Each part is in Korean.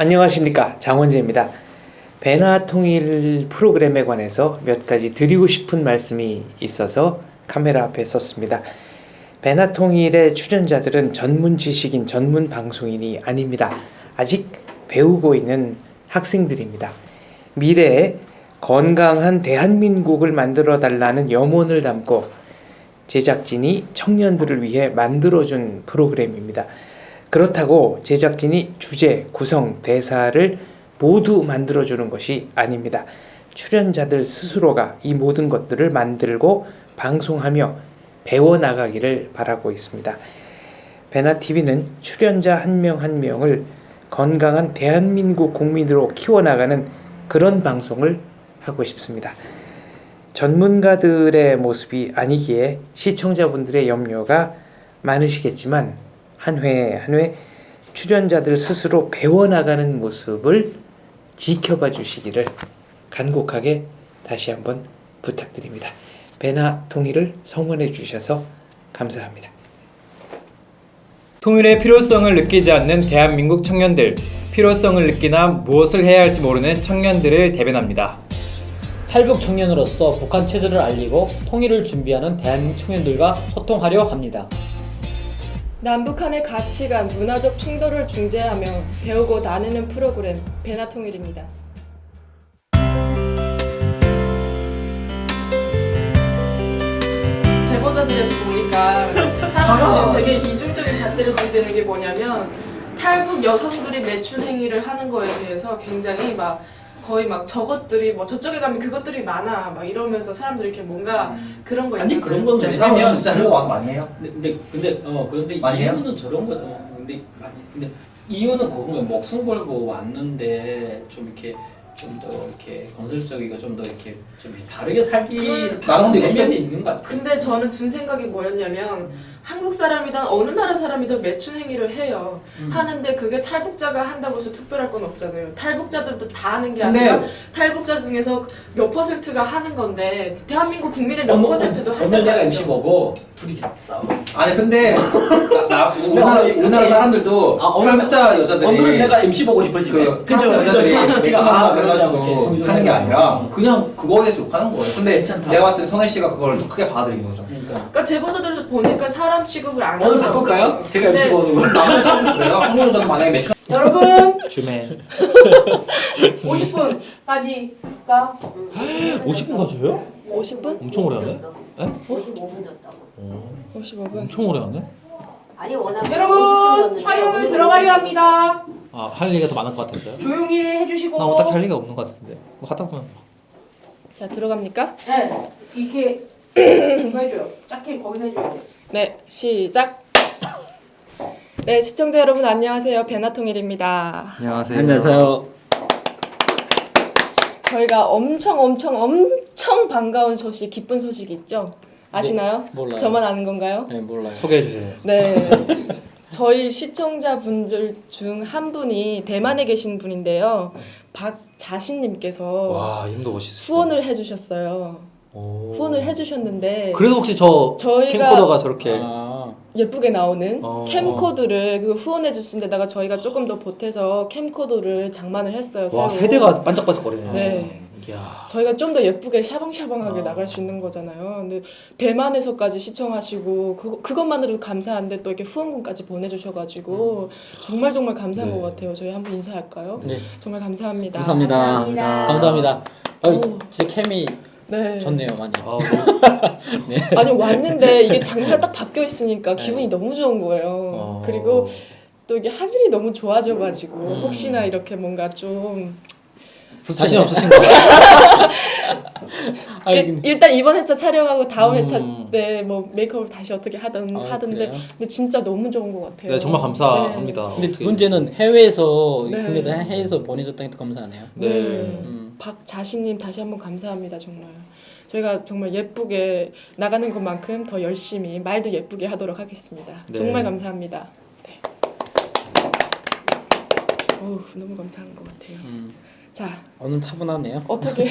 안녕하십니까, 장원재입니다. 배나 통일 프로그램에 관해서 몇 가지 드리고 싶은 말씀이 있어서 카메라 앞에 섰습니다. 배나 통일의 출연자들은 전문 지식인, 전문 방송인이 아닙니다. 아직 배우고 있는 학생들입니다. 미래에 건강한 대한민국을 만들어 달라는 염원을 담고 제작진이 청년들을 위해 만들어준 프로그램입니다. 그렇다고 제작진이 주제, 구성, 대사를 모두 만들어주는 것이 아닙니다. 출연자들 스스로가 이 모든 것들을 만들고 방송하며 배워나가기를 바라고 있습니다. 배나TV는 출연자 한 명 한 명을 건강한 대한민국 국민으로 키워나가는 그런 방송을 하고 싶습니다. 전문가들의 모습이 아니기에 시청자분들의 염려가 많으시겠지만 한 회 한 회 출연자들 스스로 배워나가는 모습을 지켜봐 주시기를 간곡하게 다시 한번 부탁드립니다. 배나 통일을 성원해 주셔서 감사합니다. 통일의 필요성을 느끼지 않는 대한민국 청년들, 필요성을 느끼나 무엇을 해야 할지 모르는 청년들을 대변합니다. 탈북 청년으로서 북한 체제를 알리고 통일을 준비하는 대한민국 청년들과 소통하려 합니다. 남북한의 가치관, 문화적 충돌을 중재하며 배우고 나누는 프로그램 배나통일입니다. 제보자들에서 보니까 사람들이 되게 이중적인 잣대를 들이대는 게 뭐냐면 탈북 여성들이 매춘 행위를 하는 거에 대해서 굉장히 막 거의 막 저것들이 뭐 저쪽에 가면 그것들이 많아 막 이러면서 사람들이 이렇게 뭔가 그런 거 있잖아요. 아니 그런 건 왜냐면 진짜 한국 와서 많이 해요. 그런데 많이 해요? 이유는 저런 거 근데 이유는 그거면 목숨 걸고 왔는데 좀 이렇게 좀 더 이렇게 건설적이고 좀 더 이렇게 좀 다르게 살기 나는 근데 면이 있는 것 같아요. 근데 저는 든 생각이 뭐였냐면 한국 사람이든 어느 나라 사람이든 매춘 행위를 해요. 하는데 그게 탈북자가 한다고 해서 특별할 건 없잖아요. 탈북자들도 다 하는 게 아니라 탈북자 중에서 몇 퍼센트가 하는 건데 대한민국 국민의 몇 퍼센트도 오늘 한다고 내가 하죠. MC 보고 둘이 싸워. 아니 근데 우리나라 사람들도 탈북자 여자들이 오늘은 내가 MC 보고 싶어지네. 탈북자 여자들이 맥주나 그래가지고 그러니까 하는 게 아니라 그냥 그거에 대해서 욕하는 거예요. 근데 괜찮다. 내가 봤을 때 성혜 씨가 그걸 더 크게 받아들인 거죠. 그러니까 제보자들 보니까 사람 취급을 안 오늘 하더라고요. 바꿀까요? 제가 MC 네. 보는 거. 남은 사람도 그래요. 한국 여자도 만약에 맥주 여러분 주맨 50분까지가 50분 가져요? 50분? 엄청 오래 하네. 55분 줬다고. 55분. 엄청 오래 하네. 아니 워낙 여러분 촬영을 들어가려 합니다. 아, 할 얘기가 더 많을 것 같았어요. 조용히 해주시고. 나 어떻게 할 얘기가 없는 것 같은데. 뭐 하다 보면 자 들어갑니까? 네 이렇게 이거 해줘요. 작게 거기서 해줘야 돼. 네 시작. 네 시청자 여러분 안녕하세요. 배나통일입니다. 안녕하세요. 저희가 엄청 반가운 소식, 기쁜 소식이 있죠? 아시나요? 몰라요. 저만 아는 건가요? 네, 몰라요. 소개해 주세요. 네. 저희 시청자분들 중 한 분이 대만에 계신 분인데요. 박자신님께서 와, 이름도 멋있어요. 후원을 해주셨어요. 오. 후원을 해주셨는데 그래서 혹시 저 저희가- 캠코더가 저렇게 예쁘게 나오는 어. 캠코더를 그 후원해 주신 데다가 저희가 조금 더 보태서 캠코더를 장만을 했어요. 와, 새로. 세대가 반짝반짝거리네요. 네. 이야. 저희가 좀 더 예쁘게 샤방샤방하게 나갈 수 있는 거잖아요. 근데 대만에서까지 시청하시고 그것만으로도 감사한데 또 이렇게 후원금까지 보내주셔가지고 정말 감사한 네. 것 같아요. 저희 한번 인사할까요? 네. 정말 감사합니다. 감사합니다. 감사합니다. 오. 진짜 캠이 네. 좋네요, 많이. 아, 아니 왔는데 이게 장비가 딱 바뀌어 있으니까 기분이 너무 좋은 거예요. 어. 그리고 또 이게 화질이 너무 좋아져가지고 혹시나 이렇게 뭔가 좀 자신 없으신가요? 일단 이번 회차 촬영하고 다음 회차 음. 때 뭐 메이크업을 다시 어떻게 하던데 그래요? 근데 진짜 너무 좋은 것 같아요. 네, 정말 감사합니다. 근데 어떻게- 문제는 해외에서 네. 근데도 해외에서 보내줬다니 더 감사하네요. 네. 박자신님 다시 한번 감사합니다 정말. 저희가 정말 예쁘게 나가는 것만큼 더 열심히 말도 예쁘게 하도록 하겠습니다. 네. 정말 감사합니다. 네. 어우, 너무 감사한 것 같아요. 자, 오늘 차분하네요. 어떻게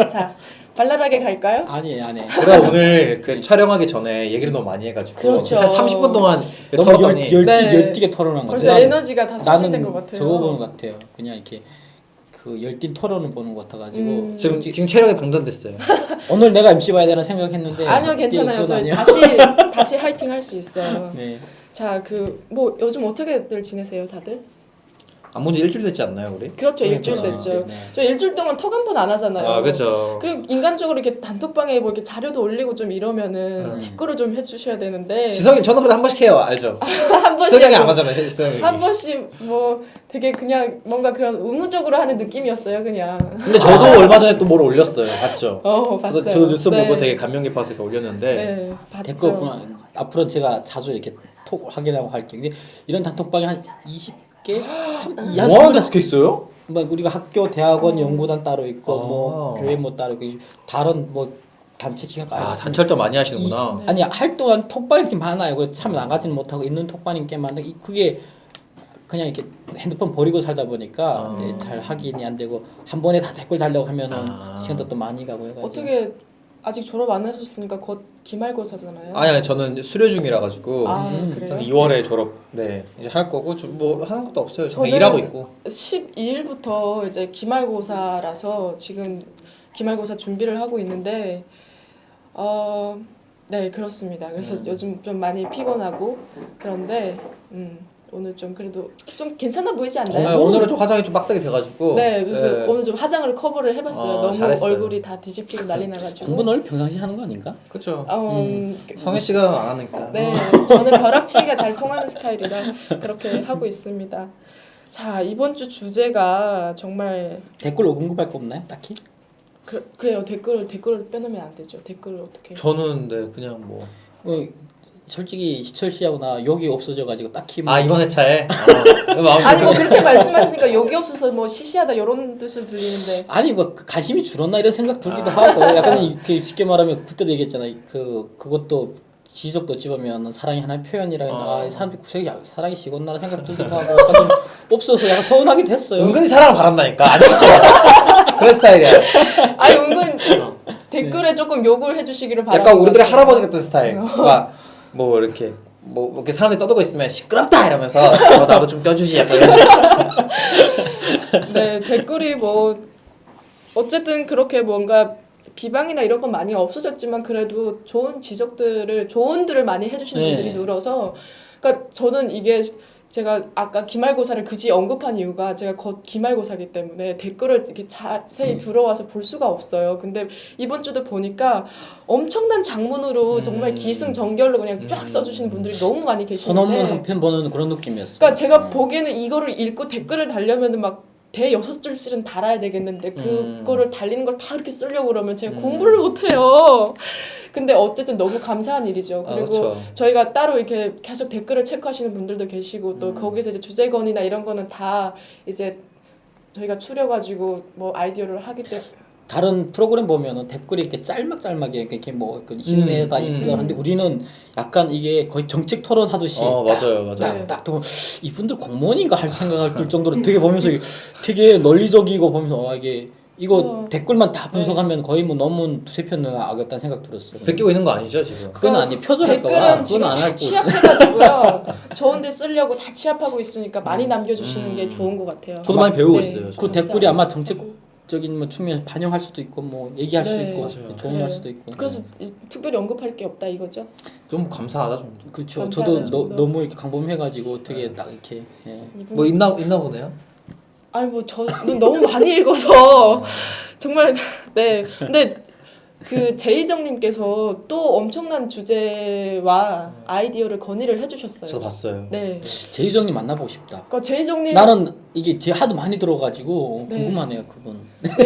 자, 발랄하게 갈까요? 아니에요, 아니에요. 우리가 오늘 그 촬영하기 전에 얘기를 너무 많이 해가지고 그렇죠. 한 30분 동안 너무 털었더니 네. 열띠게 털어놓은 거 벌써 에너지가 다 소진된 것 나는 같아요. 저거 보는 것 같아요. 그냥 이렇게 그 열띤 토론을 보는 것 같아가지고 지금 체력이 방전됐어요. 오늘 내가 MC 봐야 되나 생각했는데 아니요, 괜찮아요. 그건 저희 아니에요. 다시 화이팅 할 수 있어요. 네. 자, 그 뭐 요즘 어떻게들 지내세요, 다들? 안 본 지 일주일 됐지 않나요, 우리? 그렇죠, 네, 일주일 그렇죠. 됐죠. 네. 저 일주일 동안 톡 한 번 안 하잖아요. 아, 그렇죠. 그리고 인간적으로 이렇게 단톡방에 뭐 이렇게 자료도 올리고 좀 이러면은 댓글을 좀 해주셔야 되는데 지성이 전화보다 한 번씩 해요, 알죠? 한 지성이 번씩 안 하잖아요, 지성이. 한 번씩 뭐 되게 그냥 뭔가 그런 의무적으로 하는 느낌이었어요, 그냥. 근데 저도 얼마 전에 또 뭘 올렸어요, 봤죠? 봤어요. 저도 뉴스 네. 보고 되게 감명 깊어서 이렇게 올렸는데 네, 봤죠. 댓글 보면 앞으로 제가 자주 이렇게 톡 확인하고 할게요. 근데 이런 단톡방이 한 20개? 와, 그렇게 있어요? 뭐 우리가 학교, 대학원, 연구단 따로 있고 뭐 아. 교회 뭐 따로 있고 다른 뭐 단체 기관 아, 단체 활동 많이 하시는구나. 아니 활동한 톡방이 이렇게 많아요. 그래서 참 나가지는 못하고 있는 톡방이 꽤 많은데 그게 그냥 이렇게 핸드폰 버리고 살다 보니까 네, 잘 확인이 안 되고 한 번에 다 댓글 달려고 하면은 시간도 또 많이 가고 해가지고 어떻게 아직 졸업 안 하셨으니까 곧 기말고사잖아요. 아니, 저는 수료 중이라 가지고 그래요? 저는 2월에 졸업 네 이제 할 거고 좀 뭐 하는 것도 없어요. 저는 저는 일하고 있고. 12일부터 이제 기말고사라서 지금 기말고사 준비를 하고 있는데 네, 그렇습니다. 그래서 요즘 좀 많이 피곤하고 그런데 오늘 좀 그래도 좀 괜찮아 보이지 않나요? 정말 오늘은 좀 화장이 좀 빡세게 돼가지고. 네, 그래서 오늘 좀 화장을 커버를 해봤어요. 너무 잘했어요. 얼굴이 다 뒤집히고 난리 나가지고. 공부는 원래 평상시 하는 거 아닌가? 그렇죠. 그- 성현 씨가 안 하니까. 네, 저는 벼락치기가 잘 통하는 스타일이라 그렇게 하고 있습니다. 자, 이번 주 주제가 정말 댓글 언급할 거 없나요? 딱히? 그래요. 댓글을 빼놓으면 안 되죠. 댓글을 어떻게? 저는 네 그냥 뭐. 솔직히 희철 씨하고 나 욕이 없어져가지고 딱히 뭐 아 이번 회차에. 아니 뭐 그렇게 말씀하시니까 여기 없어서 뭐 시시하다 이런 뜻을 들리는데 아니 뭐 관심이 줄었나 이런 생각 들기도 하고 약간 이렇게 쉽게 말하면 그때도 얘기했잖아요. 그것도 지적도 집으면 사랑이 하나의 표현이라 했는데 사람들이 구색이 사랑이 식었나라는 생각 들기도 하고 약간 좀 없어서 약간 서운하게 됐어요. 은근히 사랑을 바란다니까. 아니 그런 스타일이야. 아니 은근 댓글에 조금 욕을 해주시기를 바랍니다. 약간 우리들의 할아버지 같은 스타일. 막 뭐 이렇게 뭐 이렇게 사람들이 떠들고 있으면 시끄럽다 이러면서 나도 좀 껴주시 약간 이런. 네, 댓글이 뭐 어쨌든 그렇게 뭔가 비방이나 이런 건 많이 없어졌지만 그래도 좋은 조언들을 많이 해주시는 네. 분들이 늘어서 그러니까 저는 이게 제가 아까 기말고사를 굳이 언급한 이유가 제가 곧 기말고사기 때문에 댓글을 이렇게 자세히 들어와서 볼 수가 없어요. 근데 이번 주도 보니까 엄청난 장문으로 정말 기승전결로 그냥 쫙 써주시는 분들이 너무 많이 계시는데 선언문 한 편 보는 그런 느낌이었어요. 그러니까 제가 보기에는 이거를 읽고 댓글을 달려면은 막 대 6줄씩은 달아야 되겠는데 그거를 달리는 걸 다 이렇게 쓰려고 그러면 제가 공부를 못해요. 근데 어쨌든 너무 감사한 일이죠. 그리고 그렇죠. 저희가 따로 이렇게 계속 댓글을 체크하시는 분들도 계시고 또 거기서 이제 주제건이나 이런 거는 다 이제 저희가 추려가지고 뭐 아이디어를 하기 때문에 다른 프로그램 보면은 댓글이 이렇게 짤막짤막하게 이렇게 뭐 힘내다 있고 하는데 우리는 약간 이게 거의 정책 토론 하듯이 맞아요. 딱 이분들 공무원인가 할 생각을 들 정도로 되게 보면서 되게 논리적이고 보면서 이거 댓글만 다 분석하면 거의 뭐 논문 2-3편 나가겠다는 생각 들었어요. 베끼고 있는 거 아니죠 지금? 그건 아니 표절할까 봐. 댓글은 지금 그건 안 다 할 거고. 취합해가지고요. 좋은데 쓰려고 다 취합하고 있으니까 많이 남겨주시는 게 좋은 것 같아요. 저도 많이 배우고 네. 있어요. 그 댓글이 아마 정책적인 뭐 측면에서 반영할 수도 있고 뭐 얘기할 수 네. 있고 맞아요. 조언할 네. 수도 있고. 그래서 특별히 언급할 게 없다 이거죠. 좀 감사하다 좀. 그렇죠. 감사하다, 저도 저도. 너무 이렇게 강범해가지고 어떻게 딱 이렇게 이분 뭐 있나 보네요. 아니 뭐 저는 너무 많이 읽어서 정말 네. 근데 그 제이정님께서 또 엄청난 주제와 아이디어를 건의를 해주셨어요. 저도 봤어요. 네. 제이정님 만나보고 싶다. 그러니까 제이정님 나는 이게 제 하도 많이 들어가지고 네. 궁금하네요 그분.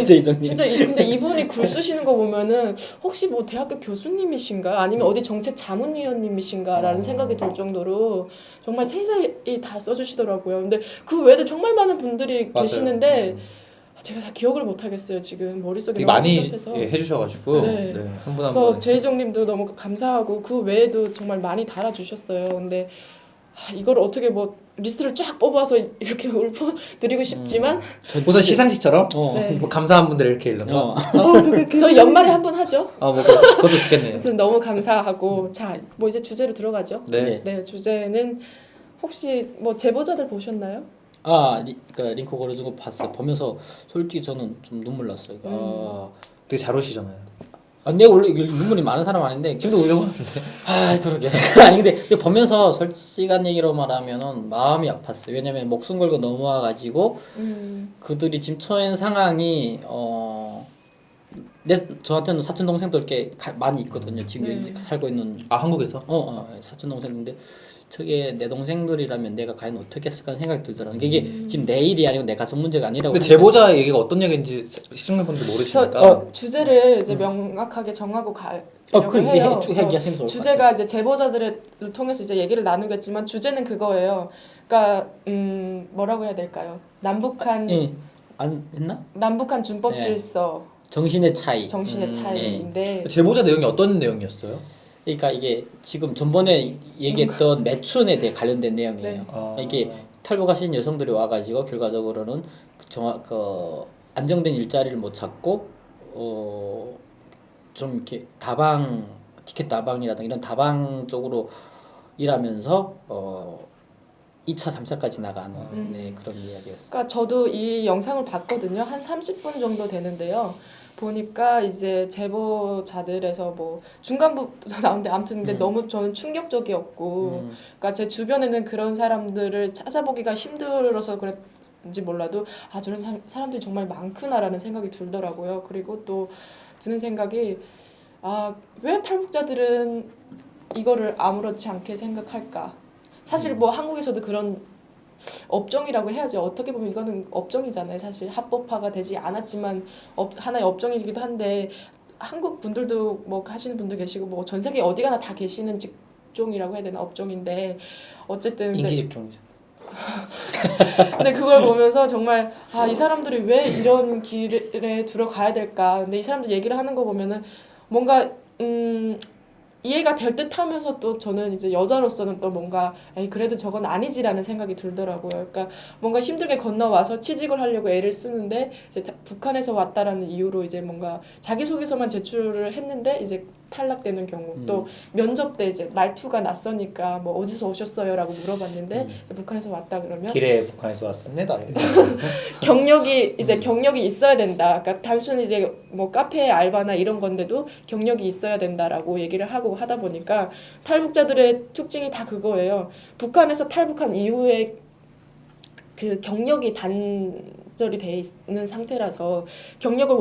제이정님. 진짜 근데 이분이 글 쓰시는 거 보면은 혹시 뭐 대학교 교수님이신가 아니면 어디 정책 자문위원님이신가라는 생각이 들 정도로 정말 세세히 다 써주시더라고요. 근데 그 외에도 정말 많은 분들이 맞아요. 계시는데 제가 다 기억을 못 하겠어요 지금 머릿속에 되게 너무 많이 복잡해서. 해주셔가지고 네. 한 분 한 그래서 분. 제이정님도 너무 감사하고 그 외에도 정말 많이 달아주셨어요. 근데 이걸 어떻게 뭐 리스트를 쫙 뽑아서 이렇게 읊어드리고 싶지만 우선 시상식처럼 네. 뭐 감사한 분들 이렇게 읽는 거. 저희 연말에 한번 하죠. 뭐 그것도 좋겠네요. 아무튼 너무 감사하고 자, 뭐 이제 주제로 들어가죠. 네. 네, 주제는 혹시 뭐 제보자들 보셨나요? 그러니까 링크 걸어준 거 봤어요. 보면서 솔직히 저는 좀 눈물 났어요. 되게 잘 오시잖아요. 내가 원래 눈물이 많은 사람 아닌데 지금도 울려고 하는데. 그러게. 아니 근데 이거 보면서 솔직한 얘기로 말하면은 마음이 아팠어요. 왜냐면 목숨 걸고 넘어와 가지고 그들이 지금 처한 상황이 저한테는 사촌 동생도 이렇게 많이 있거든요. 지금 네. 이제 살고 있는 한국에서? 사촌 동생인데 저게 내 동생들이라면 내가 과연 어떻게 했을까 생각이 들더라고요. 이게 지금 내 일이 아니고 내 가족 문제가 아니라고. 근데 제보자 얘기가 어떤 얘기인지 시청자분들 모르시니까. 저 주제를 이제 명확하게 정하고 가려고 그래, 해요. 쭉 얘기하시면 좋을 것 주제가 이제 제보자들을 통해서 이제 얘기를 나누겠지만 주제는 그거예요. 그러니까 뭐라고 해야 될까요? 남북한 안 했나? 남북한 준법 네. 질서, 정신의 차이. 정신의 차이인데 제보자 내용이 어떤 내용이었어요? 그러니까 이게 지금 전번에 얘기했던 매춘에 대해 관련된 내용이에요. 네. 이게 탈북하신 여성들이 와가지고 결과적으로는 안정된 일자리를 못 찾고 좀 이렇게 티켓 다방이라든가 이런 다방 쪽으로 일하면서 2차, 3차까지 나가는 그런 이야기였어요. 그러니까 저도 이 영상을 봤거든요. 한 30분 정도 되는데요. 보니까 이제 제보자들에서 뭐 중간부터 나오는데 아무튼 근데 너무 저는 충격적이었고 그러니까 제 주변에는 그런 사람들을 찾아보기가 힘들어서 그랬는지 몰라도 저런 사람들이 정말 많구나라는 생각이 들더라고요. 그리고 또 드는 생각이 왜 탈북자들은 이거를 아무렇지 않게 생각할까? 사실 뭐 한국에서도 그런 업종이라고 해야죠. 어떻게 보면 이거는 업종이잖아요. 사실 합법화가 되지 않았지만 하나의 업종이기도 한데 한국 분들도 뭐 하시는 분들 계시고 뭐 전 세계 어디 가나 다 계시는 직종이라고 해야 되나 업종인데 어쨌든 인기 직종이죠. 근데 그걸 보면서 정말 이 사람들이 왜 이런 길에 들어가야 될까? 근데 이 사람들 얘기를 하는 거 보면은 뭔가 이해가 될 듯하면서 또 저는 이제 여자로서는 또 뭔가 그래도 저건 아니지라는 생각이 들더라고요. 그러니까 뭔가 힘들게 건너와서 취직을 하려고 애를 쓰는데 이제 북한에서 왔다라는 이유로 이제 뭔가 자기소개서만 제출을 했는데 이제 탈락되는 경우 또 면접 때 이제 말투가 낯서니까 뭐 어디서 오셨어요라고 물어봤는데 이제 북한에서 왔다 그러면 길에 북한에서 왔습니다. 경력이 있어야 된다. 그러니까 단순히 이제 뭐 카페 알바나 이런 건데도 경력이 있어야 된다라고 얘기를 하고 하다 보니까 탈북자들의 특징이 다 그거예요. 북한에서 탈북한 이후에 그 경력이 단절이 돼 있는 상태라서 경력을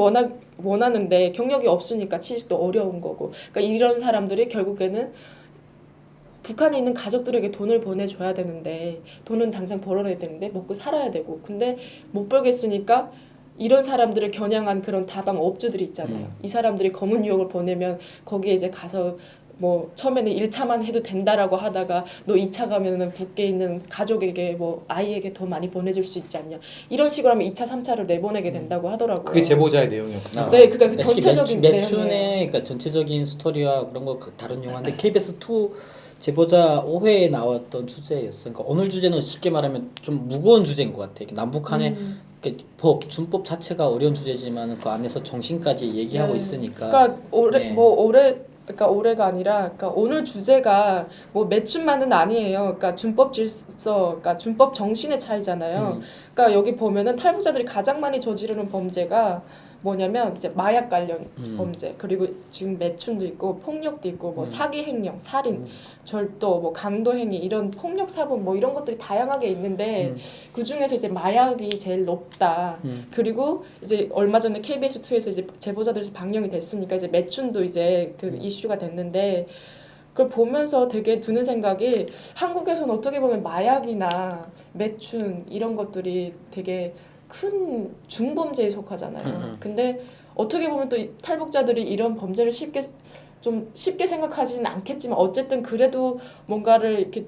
원하는데 경력이 없으니까 취직도 어려운 거고. 그러니까 이런 사람들이 결국에는 북한에 있는 가족들에게 돈을 보내줘야 되는데 돈은 당장 벌어야 되는데 먹고 살아야 되고 근데 못 벌겠으니까 이런 사람들을 겨냥한 그런 다방 업주들이 있잖아요. 이 사람들이 검은 유혹을 보내면 거기에 이제 가서 뭐 처음에는 1차만 해도 된다라고 하다가 너 2차 가면은 북에 있는 가족에게 뭐 아이에게 더 많이 보내줄 수 있지 않냐 이런 식으로 하면 2차, 3차를 내보내게 된다고 하더라고요. 그게 제보자의 내용이었구나. 네, 그러니까 전체적인 매춘의 그러니까 전체적인 스토리와 그런 거 다른 영화인데 KBS 2 제보자 5회에 나왔던 주제였어요. 그러니까 오늘 주제는 쉽게 말하면 좀 무거운 주제인 것 같아요. 남북한의 준법 자체가 어려운 주제지만 그 안에서 정신까지 얘기하고 있으니까. 그러니까 올해가 아니라 그러니까 오늘 주제가 뭐 매춘만은 아니에요. 그러니까 준법 질서, 그러니까 준법 정신의 차이잖아요. 그러니까 여기 보면은 탈북자들이 가장 많이 저지르는 범죄가 뭐냐면 이제 마약 관련 범죄 그리고 지금 매춘도 있고 폭력도 있고 뭐 사기 횡령, 살인, 절도, 뭐 강도 행위 이런 폭력 사범 뭐 이런 것들이 다양하게 있는데 그 중에서 이제 마약이 제일 높다. 그리고 이제 얼마 전에 KBS 2에서 이제 제보자들에서 방영이 됐으니까 이제 매춘도 이제 그 이슈가 됐는데 그걸 보면서 되게 드는 생각이 한국에서는 어떻게 보면 마약이나 매춘 이런 것들이 되게 큰 중범죄에 속하잖아요. 근데 어떻게 보면 또 탈북자들이 이런 범죄를 쉽게 생각하지는 않겠지만 어쨌든 그래도 뭔가를 이렇게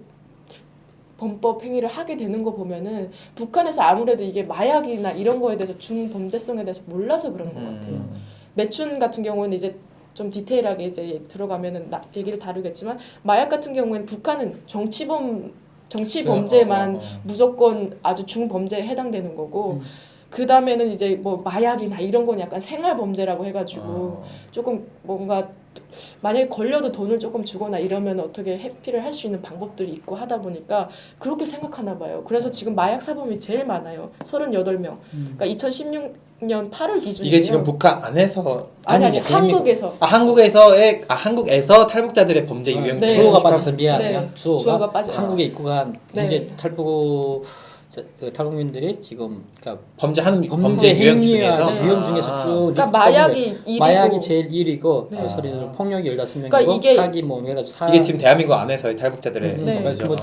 범법 행위를 하게 되는 거 보면은 북한에서 아무래도 이게 마약이나 이런 거에 대해서 중범죄성에 대해서 몰라서 그런 것 같아요. 매춘 같은 경우는 이제 좀 디테일하게 이제 들어가면은 얘기를 다루겠지만 마약 같은 경우에는 북한은 정치범 정치 범죄만 무조건 아주 중범죄에 해당되는 거고 그 다음에는 이제 뭐 마약이나 이런 건 약간 생활 범죄라고 해가지고 조금 뭔가 만약에 걸려도 돈을 조금 주거나 이러면 어떻게 회피를 할 수 있는 방법들이 있고 하다 보니까 그렇게 생각하나 봐요. 그래서 지금 마약 사범이 제일 많아요. 38명. 그러니까 2016년 8월 기준이에요. 이게 지금 북한 안에서 아니 아니지, 대한민국. 한국에서. 한국에서 탈북자들의 범죄 유형 네. 주어가 빠져서 미안해요. 네. 주어가 주어가 빠져요. 한국에 입국한 현재 네. 그 탈북민들이 지금 그러니까 범죄 범죄 유형 행위와 중에서 유형 중에서 쭉 그러니까 리스트 마약이 보면 1위고 마약이 제일 1위고 네. 그 소리는 폭력이 15명이고 그러니까 이게- 사기 뭐 해가지고 이게 지금 대한민국 안에서의 탈북자들의 네. 범죄죠. 뭐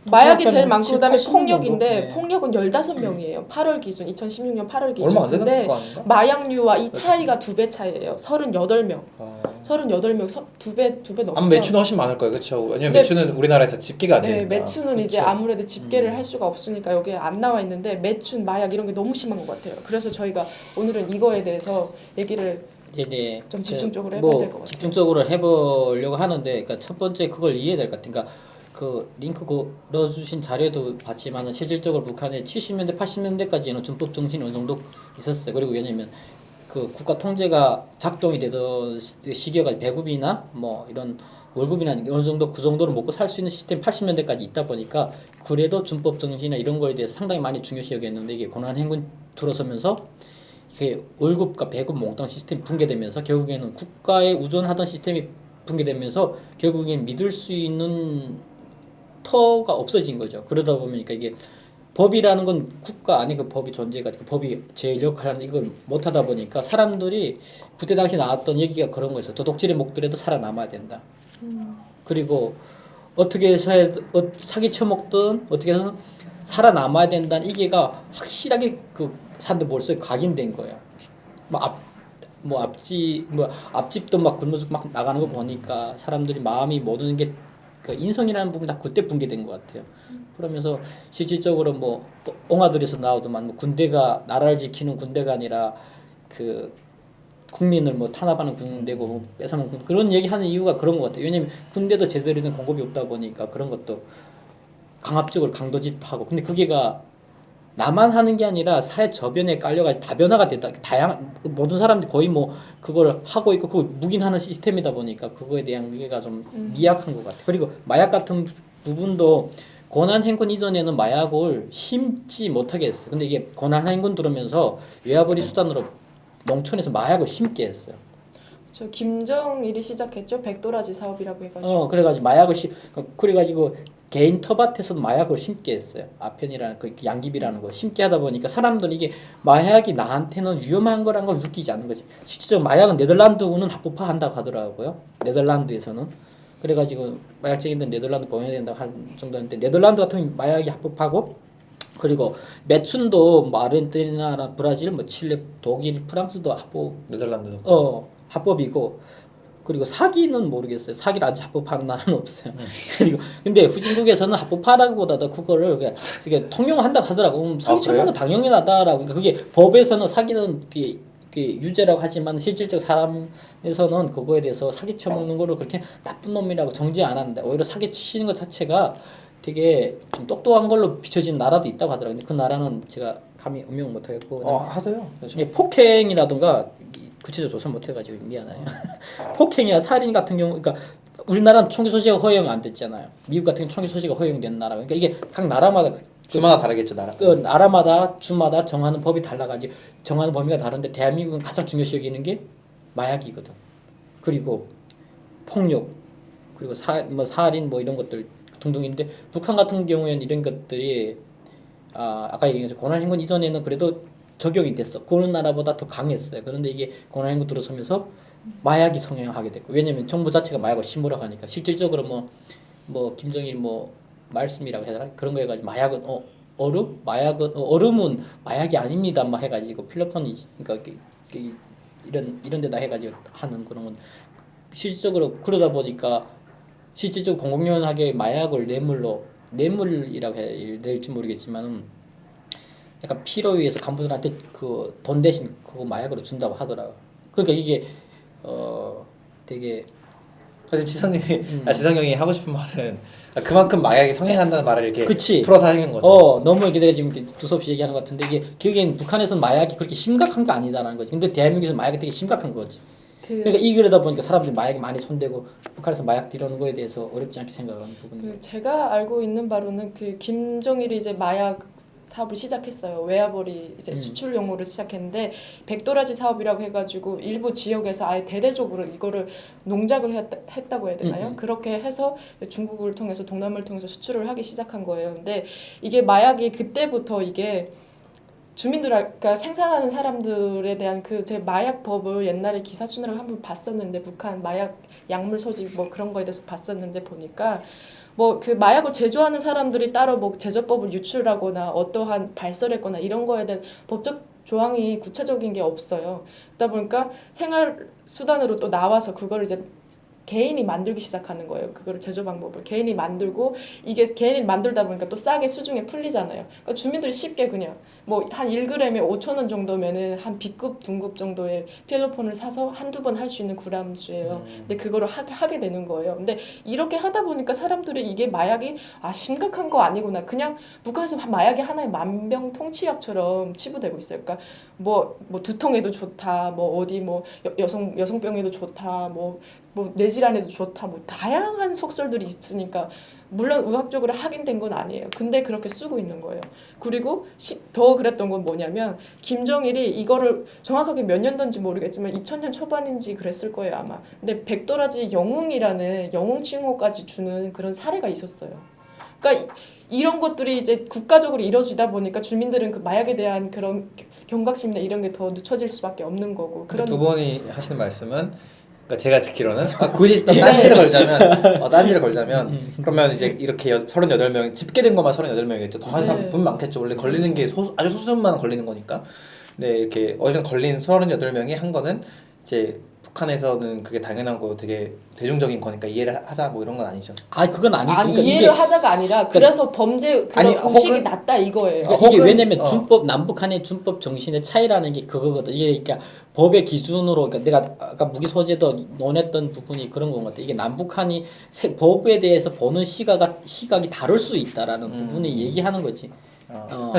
마약이 제일 약간 많고 그다음에 70, 80 폭력인데 정도? 네. 폭력은 15명이에요. 8월 기준 2016년 8월 기준. 얼마 안 되는 근데 거 아닌가? 마약류와 이 차이가 2배 차이예요. 38명. 어. 38명 두 배 넘죠. 아마 매춘은 훨씬 많을 거예요, 그렇죠? 왜냐면 네. 매춘은 우리나라에서 집계가 안 네, 되니까. 매춘은 이제 그렇죠. 아무래도 집계를 할 수가 없으니까 여기에 안 나와 있는데 매춘, 마약 이런 게 너무 심한 것 같아요. 그래서 저희가 오늘은 이거에 대해서 얘기를 네네. 좀 집중적으로 해봐야 될 것 같아요. 집중적으로 해보려고 하는데, 그러니까 첫 번째 그걸 이해해야 될 것 같아요. 그러니까 그 링크 넣어주신 자료도 봤지만은 실질적으로 북한의 70년대, 80년대까지는 준법 정신이 어느 정도 있었어요. 그리고 왜냐면 그 국가 통제가 작동이 되던 시기가 배급이나 뭐 이런 월급이나 어느 정도 그 정도를 먹고 살 수 있는 시스템이 80년대까지 있다 보니까 그래도 준법 정신이나 이런 거에 대해서 상당히 많이 중요시 여겼는데 이게 고난행군 들어서면서 이게 월급과 배급 몽땅 시스템이 붕괴되면서 결국에는 국가에 의존하던 시스템이 붕괴되면서 결국엔 믿을 수 있는 터가 없어진 거죠. 그러다 보니까 이게 법이라는 건 국가 안에 그 법이 존재가 그 법이 제일 역할하는 이걸 못 하다 보니까 사람들이 그때 당시 나왔던 얘기가 그런 거였어요. 도둑질에 목들에도 살아남아야 된다. 그리고 어떻게 해서 사기 쳐먹든 어떻게 해서 살아남아야 된다는 이게가 확실하게 그 사람들 머릿속에 각인된 거예요. 앞집도 막 굶어서 막 나가는 거 보니까 사람들이 마음이 모든 게 그 인성이라는 부분 다 그때 붕괴된 것 같아요. 그러면서 실질적으로 뭐 옹아들에서 나오더만 뭐 군대가 나라를 지키는 군대가 아니라 그 국민을 뭐 탄압하는 군대고 뭐 뺏어먹는 군대, 그런 얘기하는 이유가 그런 것 같아요. 왜냐면 군대도 제대로 된 공급이 없다 보니까 그런 것도 강압적으로 강도짓하고 근데 그게가 나만 하는 게 아니라 사회 저변에 깔려가지고 다변화가 됐다. 다양한 모든 사람들이 거의 뭐 그걸 하고 있고 그걸 묵인하는 시스템이다 보니까 그거에 대한 무게가 좀 미약한 것 같아요. 그리고 마약 같은 부분도 고난행군 이전에는 마약을 심지 못하게 했어요. 근데 이게 고난행군 들으면서 외화벌이 수단으로 농촌에서 마약을 심게 했어요. 저 김정일이 시작했죠. 백도라지 사업이라고 해가지고. 그래가지고 마약을 그래가지고 개인 텃밭에서도 마약을 심게 했어요. 아펜이라는 그 양귀비라는 거 심게 하다 보니까 사람들이 이게 마약이 나한테는 위험한 거란 걸 느끼지 않는 거지. 실제로 마약은 네덜란드는 합법화한다고 하더라고요. 네덜란드에서는. 그래가지고 마약쟁이들 네덜란드 보내야 된다고 할 정도인데 네덜란드 같은 마약이 합법하고 그리고 매춘도 뭐 아르헨티나나 브라질, 뭐 칠레, 독일, 프랑스도 네덜란드도. 합법이고 그리고 사기는 모르겠어요. 사기를 아직 합법하는 나라는 없어요. 그리고 근데 후진국에서는 합법화라기보다도 그거를 그냥 통용한다고 하더라고. 사기 처벌은 그래요? 당연하다라고. 그러니까 그게 법에서는 사기는 유죄라고 하지만 실질적 사람에서는 그거에 대해서 사기 쳐먹는 거를 그렇게 나쁜 놈이라고 정지 안 하는데 오히려 사기 치는 것 자체가 되게 좀 똑똑한 걸로 비춰지는 나라도 있다고 하더라고요. 근데 그 나라는 제가 감히 음용 못하겠고 하세요. 이게 폭행이라든가 구체적으로 조사 못해가지고 미안해요. 폭행이나 살인 같은 경우, 그러니까 우리나라는 총기 소지가 허용 안 됐잖아요. 미국 같은 경우 총기 소지가 허용된 나라. 그러니까 이게 각 나라마다 주마다 다르겠죠, 나라. 그 나라마다 주마다 정하는 법이 달라가지고 정하는 범위가 다른데 대한민국은 가장 중요시 여기는 게 마약이거든. 그리고 폭력, 그리고 살인 뭐 이런 것들 등등인데 북한 같은 경우에는 이런 것들이 아까 얘기했죠. 고난행군 이전에는 그래도 적용이 됐어. 그 나라보다 더 강했어요. 그런데 이게 고난행군 들어서면서 마약이 성행하게 됐고 왜냐면 정부 자체가 마약을 심으라고 하니까 실질적으로 뭐 김정일 뭐 말씀이라고 해야 되나 그런 거 해가지고 마약은 얼음은 마약이 아닙니다 막 해가지고 필로폰이지 그러니까 이런 데다 해가지고 하는 그런 건 실질적으로 그러다 보니까 실질적으로 공공연하게 마약을 뇌물이라고 해야 될지 모르겠지만 약간 필요에 의해서 간부들한테 그 돈 대신 그거 마약으로 준다고 하더라고. 그러니까 이게 되게 지금 지성 형이 하고 싶은 말은 그만큼 마약이 성행한다는 말을 이렇게 그치. 풀어서 하는 거죠. 너무 이게 내가 지금 이렇게 두서없이 얘기하는 것 같은데 이게 결국엔 북한에서는 마약이 그렇게 심각한 게 아니다라는 거지. 근데 대한민국에서 마약이 되게 심각한 거지. 그러니까 이러다 보니까 사람들이 마약이 많이 손대고 북한에서 마약 이러는 거에 대해서 어렵지 않게 생각하는 부분이. 제가 알고 있는 바로는 그 김정일이 이제 마약 사업을 시작했어요. 웨어벌이 이제 수출 용으로 시작했는데 백도라지 사업이라고 해가지고 일부 지역에서 아예 대대적으로 이거를 농작을 했다고 해야 되나요? 그렇게 해서 중국을 통해서 동남아를 통해서 수출을 하기 시작한 거예요. 근데 이게 마약이 그때부터 이게 주민들 그러니까 생산하는 사람들에 대한 그 제 마약법을 옛날에 기사순으로 한번 봤었는데 북한 마약 약물 소지 뭐 그런 거에 대해서 봤었는데 보니까 뭐 그 마약을 제조하는 사람들이 따로 뭐 제조법을 유출하거나 어떠한 발설했거나 이런 거에 대한 법적 조항이 구체적인 게 없어요. 그러다 보니까 생활 수단으로 또 나와서 그걸 이제 개인이 만들기 시작하는 거예요. 그거를 제조 방법을 개인이 만들고 이게 개인이 만들다 보니까 또 싸게 수중에 풀리잖아요. 그러니까 주민들이 쉽게 그냥 뭐 한 1g에 5,000원 정도면은 한 B급, 중급 정도의 필로폰을 사서 한두 번 할 수 있는 그람수예요. 근데 그거를 하게 되는 거예요. 근데 이렇게 하다 보니까 사람들이 이게 마약이 심각한 거 아니구나. 그냥 북한에서 마약이 하나의 만병통치약처럼 치부되고 있어요. 그러니까 뭐 두통에도 좋다. 뭐 어디 뭐 여성병에도 좋다. 뭐 뇌질환에도 좋다. 뭐 다양한 속설들이 있으니까 물론 의학적으로 확인된 건 아니에요. 근데 그렇게 쓰고 있는 거예요. 그리고 더 그랬던 건 뭐냐면 김정일이 이거를 정확하게 몇 년도인지 모르겠지만 2000년 초반인지 그랬을 거예요 아마. 근데 백도라지 영웅이라는 영웅 칭호까지 주는 그런 사례가 있었어요. 그러니까 이런 것들이 이제 국가적으로 이루어지다 보니까 주민들은 그 마약에 대한 그런 경각심이나 이런 게 더 늦춰질 수밖에 없는 거고. 그런 두 분이 하시는 말씀은 그러니까 제가 듣기로는 굳이 또 딴지를 걸자면 그러면 이제 이렇게 38명 집계된 것만 38명이겠죠. 더 한 사람 분 많겠죠. 원래 걸리는 게 아주 소수만 걸리는 거니까. 네, 이렇게 어디서 걸린 38명이 한 거는 이제 북한에서는 그게 당연한 거 되게 대중적인 거니까 이해를 하자 뭐 이런 건 아니죠. 그건 아니지. 아니 그러니까 이해를 하자가 아니라 그래서 범죄 그런 의식이 낮다 이거예요. 그러니까 이게 왜냐면 준법 남북한의 준법 정신의 차이라는 게 그거거든. 이게 그러니까 법의 기준으로 그러니까 내가 아까 무기 소재도 논했던 부분이 그런 것 같아. 이게 남북한이 법에 대해서 보는 시각이 다를 수 있다라는 부분을 얘기하는 거지.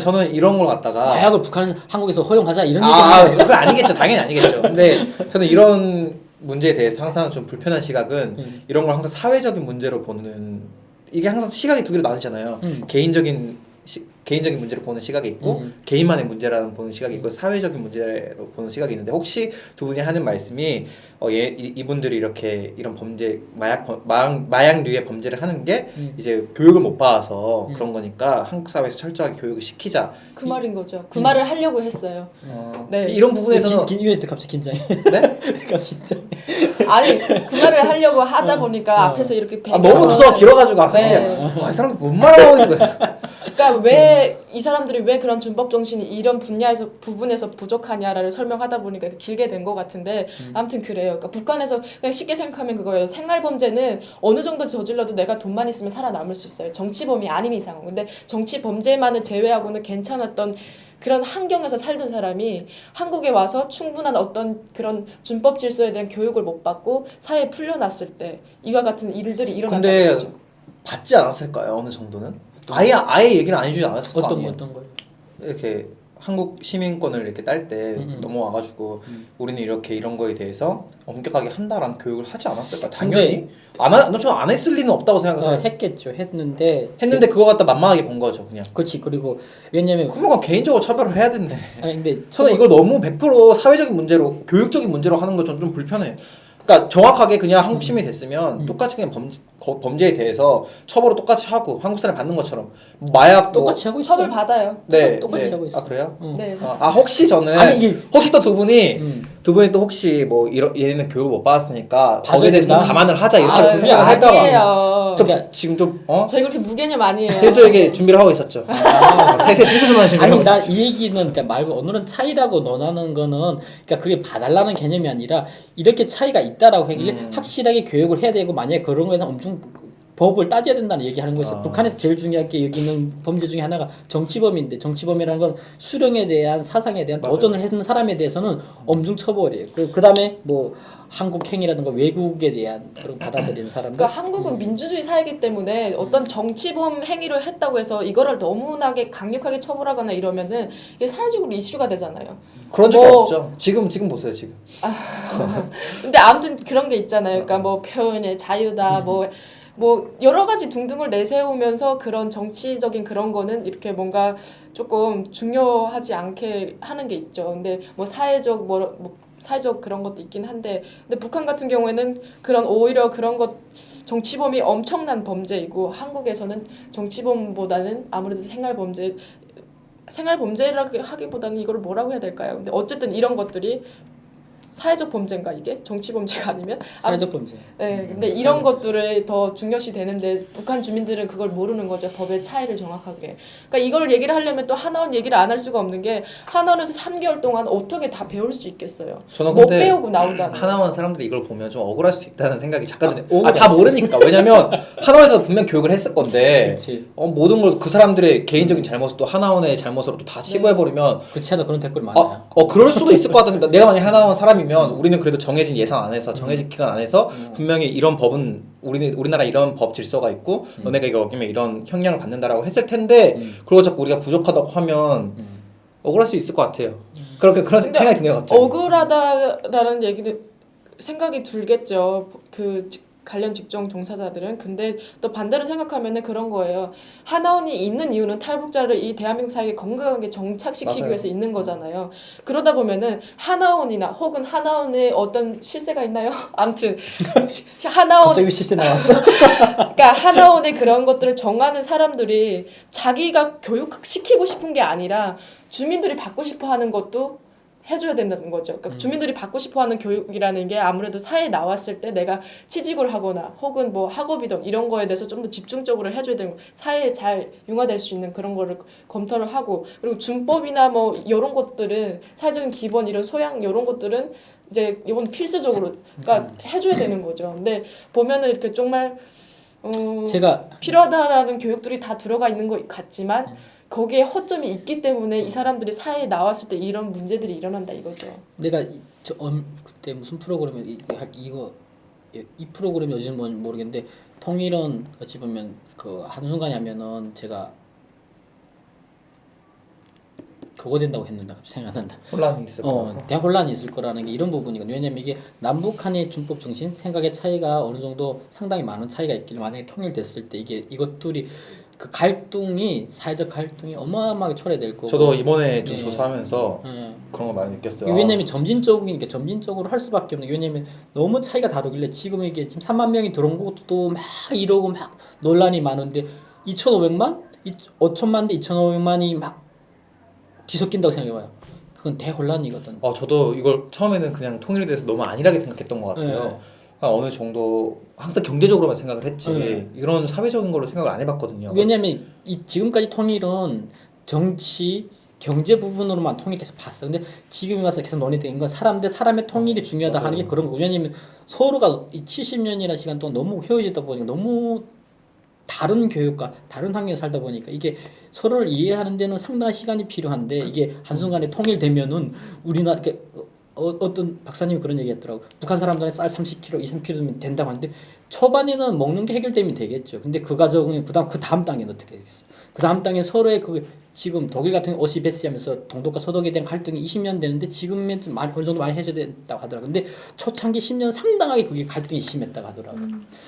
저는 이런 걸 갖다가 마약을 한국에서 허용하자 이런 얘기는 그거 아니겠죠. 당연히 아니겠죠. 근데 저는 이런 문제에 대해서 항상 좀 불편한 시각은 이런 걸 항상 사회적인 문제로 보는 이게 항상 시각이 두 개로 나뉘잖아요. 개인적인 문제로 보는 시각이 있고 개인만의 문제라는 보는 시각이 있고 사회적인 문제로 보는 시각이 있는데 혹시 두 분이 하는 말씀이 이분들이 이렇게 이런 범죄 마약류의 범죄를 하는 게 이제 교육을 못 받아서 그런 거니까 한국 사회에서 철저하게 교육을 시키자 그 말인 거죠. 그 말을 하려고 했어요. 네. 이런 부분에서는 왜 갑자기 긴장해? 네? 갑자기 아니 그 말을 하려고 하다 보니까 앞에서 이렇게 너무 두서가 길어가지고 네. 이 사람 뭔 말하고 있는 거야. 그러니까 왜 이 사람들이 왜 그런 준법 정신이 이런 부분에서 부족하냐를 설명하다 보니까 길게 된 것 같은데 아무튼 그래요. 그러니까 북한에서 그냥 쉽게 생각하면 그거예요. 생활 범죄는 어느 정도 저질러도 내가 돈만 있으면 살아남을 수 있어요. 정치범이 아닌 이상은. 근데 정치 범죄만을 제외하고는 괜찮았던 그런 환경에서 살던 사람이 한국에 와서 충분한 어떤 그런 준법 질서에 대한 교육을 못 받고 사회에 풀려났을 때 이와 같은 일들이 일어난다는 근데 거죠. 받지 않았을까요? 어느 정도는? 아예 얘기를 안 해주지 않았을 거 아니에요? 어떤 걸? 이렇게 한국 시민권을 이렇게 딸 때 넘어와가지고 우리는 이렇게 이런 거에 대해서 엄격하게 한다라는 교육을 하지 않았을까? 당연히 안 했을 리는 없다고 생각해요. 했겠죠. 했는데 그거 갖다 만만하게 본 거죠, 그냥. 그렇지. 그리고 왜냐면 그러면 개인적으로 처벌을 해야 된대. 아니 근데 저는 이걸 너무 100% 사회적인 문제로, 교육적인 문제로 하는 건 좀 불편해요. 그러니까 정확하게 그냥 한국 시민이 됐으면 똑같이 그냥 범죄에 대해서 처벌을 똑같이 하고 한국 사람 받는 것처럼 마약 똑같이 하고 있어요. 처벌 받아요. 네, 똑같이 하고 있어. 그래요? 네. 혹시 저는 혹시 또 두 분이 또 혹시 뭐 얘네는 교육을 못 받았으니까 거기에 대해서 좀 감안을 하자 이렇게 생각을 할까봐. 아니에요. 지금 또 저희 그렇게 무개념 아니에요. 제주에게 준비를 하고 있었죠. 태세선언 준비를 하고 나 있었죠. 이 얘기는 그러니까 말고 오늘은 차이라고 논하는 거는 그러니까 그게 봐달라는 개념이 아니라 이렇게 차이가 있다라고 하길래 확실하게 교육을 해야 되고 만약에 그런 거에 대한 엄청 법을 따져야 된다는 얘기하는 거였어요. 아. 북한에서 제일 중요하게 여기는 범죄 중에 하나가 정치범인데 정치범이라는 건 수령에 대한 사상에 대한 맞아요. 도전을 했는 사람에 대해서는 엄중 처벌이에요. 그다음에 뭐 한국 행위라든가 외국에 대한 그런 받아들이는 사람들. 그러니까 한국은 민주주의 사회이기 때문에 어떤 정치범 행위를 했다고 해서 이거를 너무나게 강력하게 처벌하거나 이러면은 이게 사회적으로 이슈가 되잖아요. 그런 적이 뭐- 없죠. 지금 보세요 지금. 근데 아무튼 그런 게 있잖아요. 그러니까 뭐 표현의 자유다, 뭐 여러 가지 등등을 내세우면서 그런 정치적인 그런 거는 이렇게 뭔가 조금 중요하지 않게 하는 게 있죠. 근데 뭐 사회적 그런 것도 있긴 한데, 근데 북한 같은 경우에는 그런 오히려 그런 것 정치범이 엄청난 범죄이고 한국에서는 정치범보다는 아무래도 생활범죄라고 하기보다는 이걸 뭐라고 해야 될까요? 근데 어쨌든 이런 것들이 사회적 범죄인가 이게? 정치 범죄가 아니면? 사회적 범죄. 네, 근데 이런 것들을 더 중요시 되는데 북한 주민들은 그걸 모르는 거죠. 법의 차이를 정확하게. 그러니까 이걸 얘기를 하려면 또 하나원 얘기를 안 할 수가 없는 게 하나원에서 3개월 동안 어떻게 다 배울 수 있겠어요. 저는 못 근데 배우고 나오잖아요. 하나원 사람들이 이걸 보면 좀 억울할 수 있다는 생각이 잠깐 드네요. 억울해. 다 모르니까. 왜냐면 하나원에서 분명 교육을 했을 건데 그치. 모든 걸 그 사람들의 개인적인 잘못을 또 하나원의 잘못으로 또 다 치부해버리면 그렇지 않아 그런 댓글이 많아요. 그럴 수도 있을 것 같습니다. 내가 만약 하나원 사람이면 우리는 그래도 정해진 예산 안에서 정해진 기간 안에서 분명히 이런 법은 우리나라 이런 법 질서가 있고 너네가 이거 어기면 이런 형량을 받는다라고 했을 텐데 그리고 자꾸 우리가 부족하다고 하면 억울할 수 있을 것 같아요. 그런 근데 생각이 드네요 갑자기. 억울하다라는 얘기도 생각이 들겠죠. 관련 직종 종사자들은. 근데 또 반대로 생각하면은 그런 거예요. 하나원이 있는 이유는 탈북자를 이 대한민국 사회에 건강하게 정착시키기 맞아요. 위해서 있는 거잖아요. 그러다 보면은 하나원이나 혹은 하나원에 어떤 실세가 있나요? 아무튼 하나원 갑자기 실세 나왔어. 그러니까 하나원의 그런 것들을 정하는 사람들이 자기가 교육시키고 싶은 게 아니라 주민들이 받고 싶어 하는 것도 해줘야 된다는 거죠. 그러니까 주민들이 받고 싶어하는 교육이라는 게 아무래도 사회에 나왔을 때 내가 취직을 하거나 혹은 뭐 학업이든 이런 거에 대해서 좀 더 집중적으로 해줘야 되는 사회에 잘 융화될 수 있는 그런 거를 검토를 하고, 그리고 준법이나 뭐 이런 것들은 사회적인 기본 이런 소양 이런 것들은 이제 이건 필수적으로 그러니까 해줘야 되는 거죠. 근데 보면은 이렇게 정말 제가 필요하다라는 교육들이 다 들어가 있는 것 같지만 거기에 허점이 있기 때문에 이 사람들이 사회에 나왔을 때 이런 문제들이 일어난다 이거죠. 내가 그때 무슨 프로그램에 이 프로그램이 요즘 뭔지 모르겠는데 통일은 어찌 보면 그 한순간에 하면은 제가 그거 된다고 했는데 갑자기 생각 안 난다. 혼란이 있을 것 같고. 대혼란이 있을 거라는 게 이런 부분이거든요. 왜냐면 이게 남북한의 준법 정신, 생각의 차이가 어느 정도 상당히 많은 차이가 있길래 만약에 통일됐을 때 이것들이 그 갈등이 사회적 갈등이 어마어마하게 초래될 거고. 저도 이번에 좀 네. 조사하면서 네. 그런 거 많이 느꼈어요. 왜냐면 점진적으로 할 수밖에 없는 게 왜냐면 너무 차이가 다르길래 지금 이게 지금 3만 명이 들어온 것도 막 이러고 막 논란이 많은데 2,500만? 5천만 대 2,500만이 막 뒤섞인다고 생각해봐요. 그건 대혼란이거든. 저도 이걸 처음에는 그냥 통일에 대해서 너무 안일하게 생각했던 것 같아요. 네. 어느 정도 항상 경제적으로만 생각을 했지 네. 이런 사회적인 걸로 생각을 안 해봤거든요. 왜냐면 지금까지 통일은 정치, 경제 부분으로만 통일해서 봤어. 근데 지금 와서 계속 논의되는 건 사람 대 사람의 통일이 중요하다 맞아요. 하는 게 그런 거. 왜냐면 서로가 이 70년이라는 시간 동안 너무 헤어지다 보니까 너무 다른 교육과 다른 환경에 살다 보니까 이게 서로를 이해하는 데는 상당한 시간이 필요한데 이게 한순간에 통일되면은 우리나라 이렇게 어떤 박사님이 그런 얘기했더라고. 북한 사람들은 쌀 30kg, 23kg면 된다고 하는데 초반에는 먹는 게 해결되면 되겠죠. 근데 그 과정은 그 다음 단계는 어떻게 되겠어? 그 다음 단계 서로의 지금 독일 같은 오시베시하면서 동독과 서독에 대한 갈등이 20년 되는데 지금은 어느 정도 많이 해소됐다고 하더라고. 근데 초창기 10년 상당하게 그게 갈등이 심했다고 하더라고.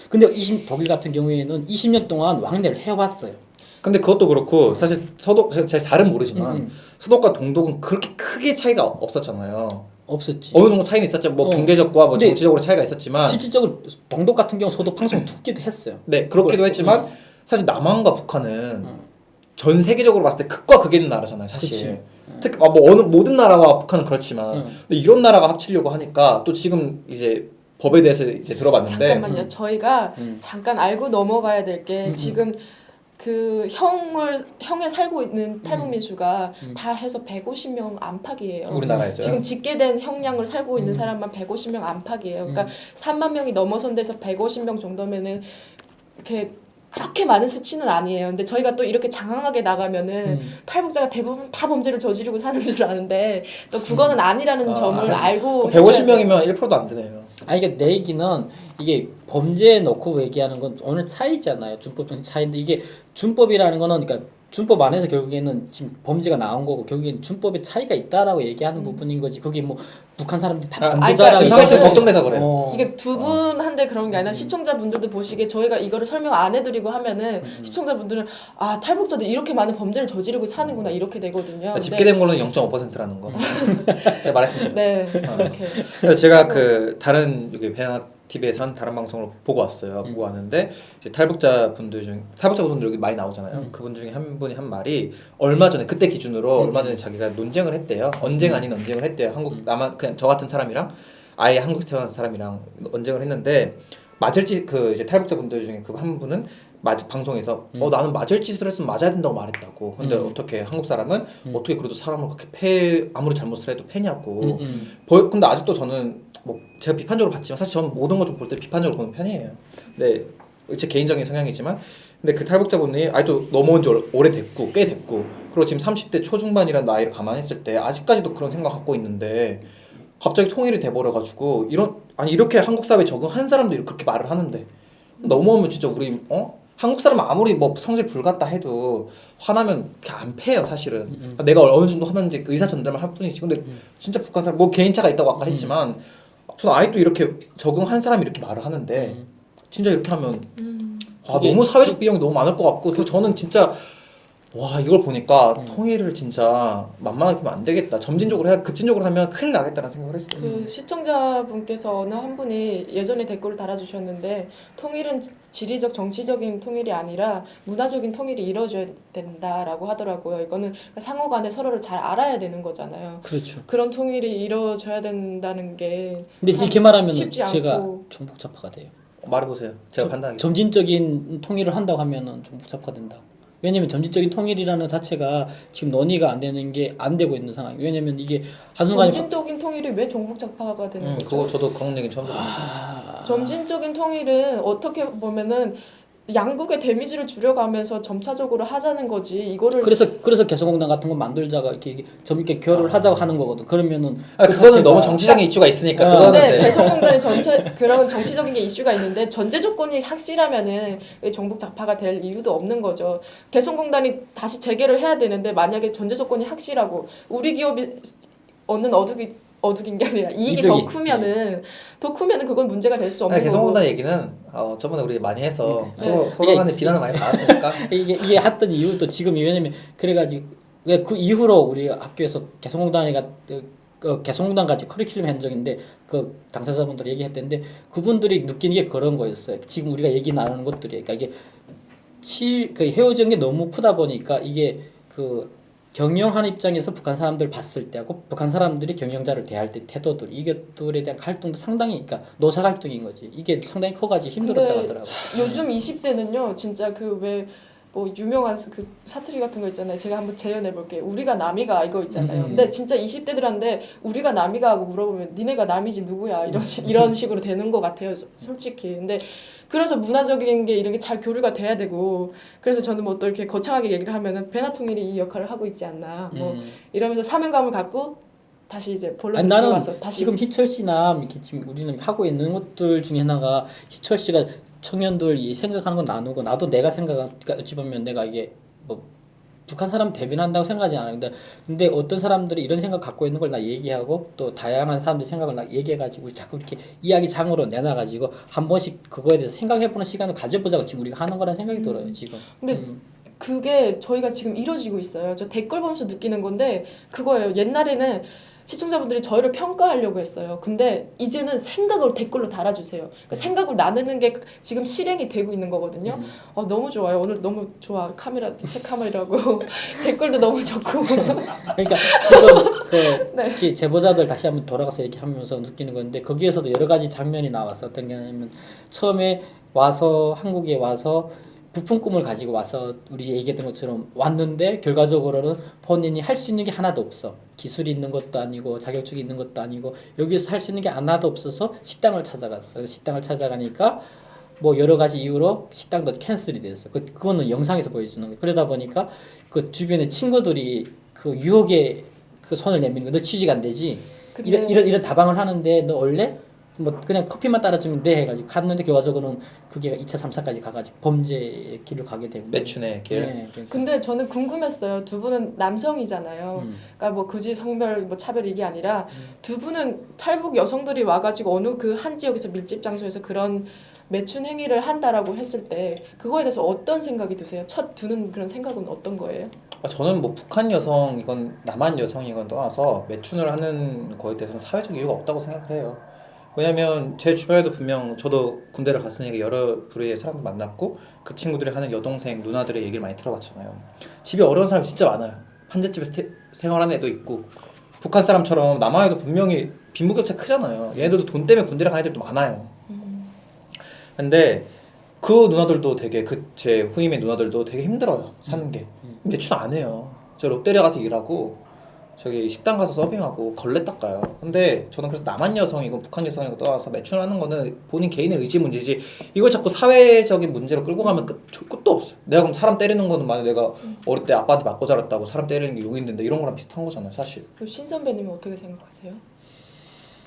근데 독일 같은 경우에는 20년 동안 왕래를 해왔어요. 근데 그것도 그렇고 사실 제가 잘은 모르지만 서독과 동독은 그렇게 크게 차이가 없었잖아요. 없었지. 어느 정도 차이는 있었죠. 뭐 경제적과 뭐 근데 정치적으로 차이가 있었지만 실질적으로 동독 같은 경우 서독 방송 듣기도 했어요. 네 그렇기도 했지만 사실 남한과 북한은 전 세계적으로 봤을 때 극과 극에 있는 나라잖아요, 사실. 그치. 특히 뭐 모든 나라와 북한은 그렇지만 근데 이런 나라가 합치려고 하니까 또 지금 이제 법에 대해서 이제 들어봤는데 잠깐만요. 저희가 잠깐 알고 넘어가야 될 게 지금 그 형에 살고 있는 탈북민 수가 다 해서 150명 안팎이에요. 우리나라에서요? 지금 집계된 형량을 살고 있는 사람만 150명 안팎이에요. 그러니까 3만 명이 넘어선 데서 150명 정도면은 이렇게 그렇게 많은 수치는 아니에요. 근데 저희가 또 이렇게 장황하게 나가면은 탈북자가 대부분 다 범죄를 저지르고 사는 줄 아는데 또 그거는 아니라는 점을 알고 150명이면 1%도 안 되네요. 아니 이게 내 얘기는 이게 범죄에 놓고 얘기하는 건 오늘 차이잖아요. 준법적 차이인데 이게 준법이라는 거는 그러니까 준법 안에서 결국에는 지금 범죄가 나온 거고 결국에는 준법에 차이가 있다라고 얘기하는 부분인 거지. 그게 뭐 북한 사람들이 다 범죄자라고 지금 성현 씨 걱정돼서 그래요. 이게 두 분한테 그런 게 아니라 시청자분들도 보시기에 저희가 이거를 설명 안 해드리고 하면은 시청자분들은 아 탈북자들 이렇게 많은 범죄를 저지르고 사는구나 이렇게 되거든요. 집계 된 걸로는 0.5%라는 거. 제가 말했습니다. 네, 이렇게. 그래서 제가 그 다른 여기 베나 TV에서 한 다른 방송을 보고 왔어요. 보고 왔는데 이제 탈북자분들 여기 많이 나오잖아요. 그분 중에 한 분이 한 말이 얼마 전에 그때 기준으로 얼마 전에 자기가 논쟁을 했대요. 언쟁 아닌 언쟁을 했대요. 한국 남한 그냥 저 같은 사람이랑 아예 한국에서 태어난 사람이랑 언쟁을 했는데 맞을 짓그 이제 탈북자분들 중에 그 한 분은 방송에서 나는 맞을 짓을 했으면 맞아야 된다고 말했다고. 근데 어떻게 한국 사람은 어떻게 그래도 사람을 그렇게 아무리 잘못을 해도 패냐고. 근데 아직도 저는 뭐 제가 비판적으로 봤지만 사실 저는 모든 걸 좀 볼 때 비판적으로 보는 편이에요. 네, 제 개인적인 성향이지만 근데 그 탈북자분이 아직도 넘어온 지 오래됐고 꽤 됐고 그리고 지금 30대 초중반이라는 나이를 감안했을 때 아직까지도 그런 생각 갖고 있는데 갑자기 통일이 돼버려가지고 이렇게 한국 사회에 적응한 사람들이 그렇게 말을 하는데 넘어오면 진짜 우리 한국 사람은 아무리 뭐 성질 불같다 해도 화나면 그냥 안 패요 사실은. 내가 어느 정도 화났는지 의사 전달만 할 뿐이지. 근데 진짜 북한 사람 뭐 개인차가 있다고 아까 했지만 저는 아직도 이렇게 적응한 사람이 이렇게 말을 하는데 진짜 이렇게 하면 너무 사회적 비용이 너무 많을 것 같고 그래서 저는 진짜 와 이걸 보니까 통일을 진짜 만만하게 하면 안 되겠다. 급진적으로 하면 큰일 나겠다는 생각을 했어요. 그 시청자분께서 어느 한 분이 예전에 댓글을 달아주셨는데 통일은 지리적 정치적인 통일이 아니라 문화적인 통일이 이루어져야 된다라고 하더라고요. 이거는 상호 간에 서로를 잘 알아야 되는 거잖아요. 그렇죠. 그런 통일이 이루어져야 된다는 게 근데 이렇게 말하면 쉽지 제가 않고. 좀 복잡화가 돼요. 말해보세요. 제가 판단하겠습니다. 점진적인 통일을 한다고 하면은 좀 복잡화가 된다. 왜냐면 점진적인 통일이라는 자체가 지금 논의가 안 되는 게 안 되고 있는 상황. 왜냐면 이게 한순간에 점진적인 통일이 왜 종북작파가 되는 거죠? 그거 저도 그런 얘기 처음 들었어요. 점진적인 통일은 어떻게 보면은 양국의 데미지를 줄여가면서 점차적으로 하자는 거지. 이거를 그래서 개성공단 같은 거 만들자가 이렇게 좀 이렇게 결을 하자고 하는 거거든. 그러면은 그거는 너무 정치적인 이슈가 있으니까 그거는 근데 개성공단이 그런 정치적인 게 이슈가 있는데 전제 조건이 확실하면은 왜 종북 작파가 될 이유도 없는 거죠. 개성공단이 다시 재개를 해야 되는데 만약에 전제 조건이 확실하고 우리 기업이 얻는 어둑인 게 아니라 이익이 더 크면은 그건 문제가 될 수 없는 거고. 개성공단 얘기는 저번에 우리 많이 해서 서로 간에 비난을 많이 받았으니까 이게 했던 이유도 지금 왜냐면 그래가지고 그 이후로 우리 학교에서 개성공단이가 개성공단 가지고 커리큘럼 한 적인데 그 당사자분들 얘기했던데 그분들이 느끼는 게 그런 거였어요. 지금 우리가 얘기 나누는 것들이 그러니까 이게 그 헤어진 게 너무 크다 보니까 이게 그 경영하는 입장에서 북한 사람들 봤을 때하고 북한 사람들이 경영자를 대할 때 태도들 이것들에 대한 갈등도 상당히 그러니까 노사 갈등인 거지. 이게 상당히 커가지고 힘들었다고 하더라고. 요즘 20대는요 진짜 그 왜 뭐 유명한 그 사투리 같은 거 있잖아요. 제가 한번 재현해 볼게요. 우리가 남이가 이거 있잖아요. 근데 진짜 20대들한테 우리가 남이가 하고 물어보면 니네가 남이지 누구야 이런 식으로 되는 것 같아요. 솔직히. 근데 그래서 문화적인 게 이런 게 잘 교류가 돼야 되고 그래서 저는 뭐 또 이렇게 거창하게 얘기를 하면은 베나 통일이 이 역할을 하고 있지 않나 뭐 이러면서 사명감을 갖고 다시 이제 본론으로 나는 들어가서 다시 지금 희철 씨나 이렇게 지금 우리는 하고 있는 것들 중에 하나가 희철 씨가 청년들 이 생각하는 건 나누고 나도 내가 그러니까 어찌 보면 내가 이게 뭐 북한 사람 대변한다고 생각하지 않는데 근데 어떤 사람들이 이런 생각 갖고 있는 걸 나 얘기하고 또 다양한 사람들 생각을 나 얘기해가지고 자꾸 이렇게 이야기장으로 내놔가지고 한 번씩 그거에 대해서 생각해보는 시간을 가져보자고 지금 우리가 하는 거라는 생각이 들어요 지금. 근데 그게 저희가 지금 이루어지고 있어요. 저 댓글 보면서 느끼는 건데 그거예요. 옛날에는 시청자분들이 저희를 평가하려고 했어요. 근데 이제는 생각을 댓글로 달아주세요. 그러니까 생각을 나누는 게 지금 실행이 되고 있는 거거든요. 너무 좋아요. 오늘 너무 좋아. 새 카메라고 댓글도 너무 좋고. 그러니까 지금 그 네. 특히 제보자들 다시 한번 돌아가서 얘기하면서 느끼는 건데 거기에서도 여러 가지 장면이 나왔어. 어떤 게 아니면 처음에 와서 한국에 와서 부푼 꿈을 가지고 와서 우리 얘기했던 것처럼 왔는데 결과적으로는 본인이 할 수 있는 게 하나도 없어. 기술이 있는 것도 아니고 자격증이 있는 것도 아니고 여기서 할 수 있는 게 하나도 없어서 식당을 찾아갔어요. 식당을 찾아가니까 뭐 여러 가지 이유로 식당도 캔슬이 됐어. 그거는 영상에서 보여주는 거예요. 그러다 보니까 그 주변의 친구들이 그 유혹에 그 손을 내미는 거. 너 취직 안 되지? 근데- 이런 다방을 하는데 너 원래 뭐 그냥 커피만 따라주면 돼 해가지고 갔는데 결과적으로는 그게 2차 3차까지 가가지고 범죄의 길을 가게 되고 매춘의 길. 네, 그러니까. 근데 저는 궁금했어요. 두 분은 남성이잖아요. 그러니까 뭐 굳이 성별 뭐 차별 이게 아니라 두 분은 탈북 여성들이 와가지고 어느 그 한 지역에서 밀집 장소에서 그런 매춘 행위를 한다라고 했을 때 그거에 대해서 어떤 생각이 드세요? 첫 드는 그런 생각은 어떤 거예요? 저는 뭐 북한 여성이건 남한 여성이건 떠나서 매춘을 하는 거에 대해서는 사회적 이유가 없다고 생각을 해요. 왜냐면 제 주변에도 분명 저도 군대를 갔으니까 여러 부류의 사람들 만났고 그 친구들이 하는 여동생 누나들의 얘기를 많이 들어봤잖아요. 집에 어려운 사람이 진짜 많아요. 한대집에서 생활하는 애도 있고 북한 사람처럼 남한에도 분명히 빈부격차 크잖아요. 얘네들도 돈 때문에 군대를 가는 애들도 많아요. 근데 그 누나들도 되게 그 제 후임의 누나들도 되게 힘들어요. 사는 게. 매출 안 해요. 저 롯데리아 가서 일하고 저기 식당 가서 서빙하고 걸레 닦아요. 근데 저는 그래서 남한 여성이고 북한 여성이고 떠나서 매출하는 거는 본인 개인의 의지 문제지 이걸 자꾸 사회적인 문제로 끌고 가면 끝도 없어요. 내가 그럼 사람 때리는 거는 만약 내가 어릴 때 아빠한테 맞고 자랐다고 사람 때리는 게 용인된다 이런 거랑 비슷한 거잖아요 사실. 신 선배님은 어떻게 생각하세요?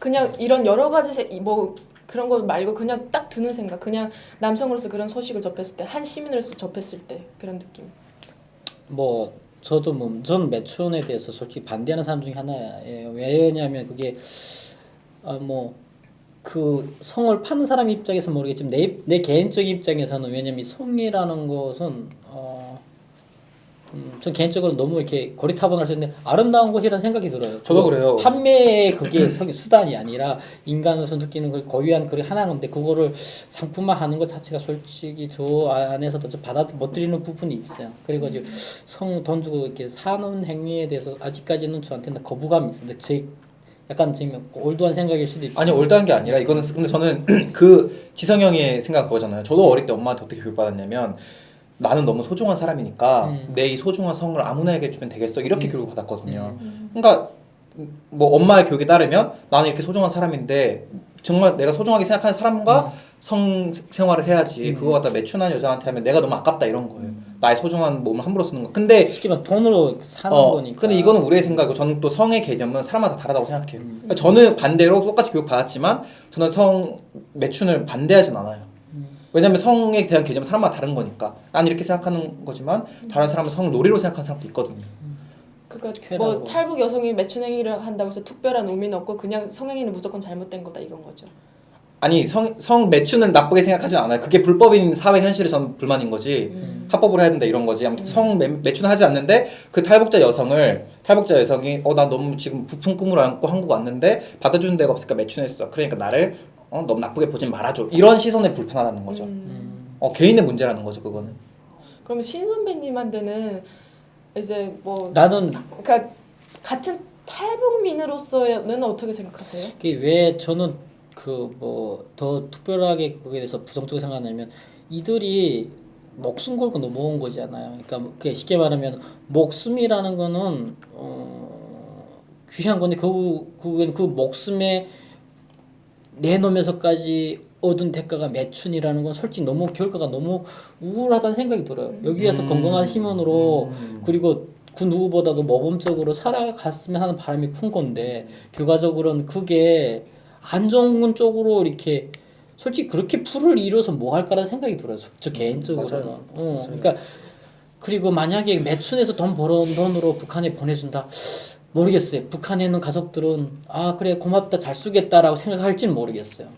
그냥 이런 여러 가지 뭐 그런 거 말고 그냥 딱 드는 생각, 그냥 남성으로서 그런 소식을 접했을 때, 한 시민으로서 접했을 때 그런 느낌. 뭐 저도 뭐 저는 매춘에 대해서 솔직히 반대하는 사람 중에 하나예요. 왜냐하면 그게 뭐 그 성을 파는 사람 입장에서 모르겠지만 내 개인적인 입장에서는 왜냐면 이 성이라는 것은 전 개인적으로 너무 이렇게 고리타분할 수 있는데 아름다운 곳이라는 생각이 들어요. 저도 그래요. 판매의 그게 성이 수단이 아니라 인간으로서 느끼는 그 고유한 그 하나인데 그거를 상품화하는 것 자체가 솔직히 저 안에서도 좀 못 들이는 부분이 있어요. 그리고 이제 성 돈 주고 이렇게 사는 행위에 대해서 아직까지는 저한테는 거부감이 있어요. 근데 제 약간 지금 올드한 생각일 수도 있지만 아니 올드한 게 아니라 이거는 근데 저는 그 지성형의 생각 그거잖아요. 저도 어릴 때 엄마한테 어떻게 교육받았냐면 나는 너무 소중한 사람이니까 내 이 소중한 성을 아무나에게 주면 되겠어 이렇게 교육을 받았거든요. 그러니까 뭐 엄마의 교육에 따르면 나는 이렇게 소중한 사람인데 정말 내가 소중하게 생각하는 사람과 성 생활을 해야지 그거 갖다 매춘한 여자한테 하면 내가 너무 아깝다 이런 거예요. 나의 소중한 몸을 함부로 쓰는 거. 근데 쉽게 말하면 돈으로 사는 거니까. 근데 이거는 우리의 생각이고 저는 또 성의 개념은 사람마다 다르다고 생각해요. 그러니까 저는 반대로 똑같이 교육 받았지만 저는 성 매춘을 반대하진 않아요. 왜냐면 성에 대한 개념은 사람마다 다른 거니까. 난 이렇게 생각하는 거지만 다른 사람은 성을 놀이로 생각하는 사람도 있거든요. 그러니까 뭐 탈북 여성이 매춘 행위를 한다고 해서 특별한 의미는 없고 그냥 성행위는 무조건 잘못된 거다 이건 거죠. 아니 성 매춘을 나쁘게 생각하진 않아요. 그게 불법인 사회 현실에 전 불만인 거지. 합법으로 해야 된다 이런 거지. 아무튼 성 매춘을 하지 않는데 그 탈북자 여성이 나 너무 지금 부푼 꿈을 안고 한국 왔는데 받아주는 데가 없으니까 매춘했어. 그러니까 나를 너무 나쁘게 보진 말아줘. 이런 시선에 불편하다는 거죠. 개인의 문제라는 거죠 그거는. 그럼 신 선배님한테는 이제 뭐 나는 그러니까 같은 탈북민으로서는 어떻게 생각하세요? 그게 왜 저는 그 뭐 더 특별하게 그거에 대해서 부정적으로 생각하냐면 이들이 목숨 걸고 넘어온 거잖아요. 그러니까 그게 쉽게 말하면 목숨이라는 거는 귀한 건데 그건 그 목숨에 내놓으면서까지 얻은 대가가 매춘이라는 건 솔직히 너무 결과가 너무 우울하다는 생각이 들어요. 여기에서 건강한 시민으로 그리고 그 누구보다도 모범적으로 살아갔으면 하는 바람이 큰 건데 결과적으로는 그게 안 좋은 쪽으로 이렇게 솔직히 그렇게 풀을 이뤄서 뭐 할까라는 생각이 들어요. 저 개인적으로는. 그러니까 그리고 만약에 매춘해서 돈 벌어온 돈으로 북한에 보내준다. 모르겠어요. 북한에 있는 가족들은 그래 고맙다 잘 쓰겠다라고 생각할지는 모르겠어요.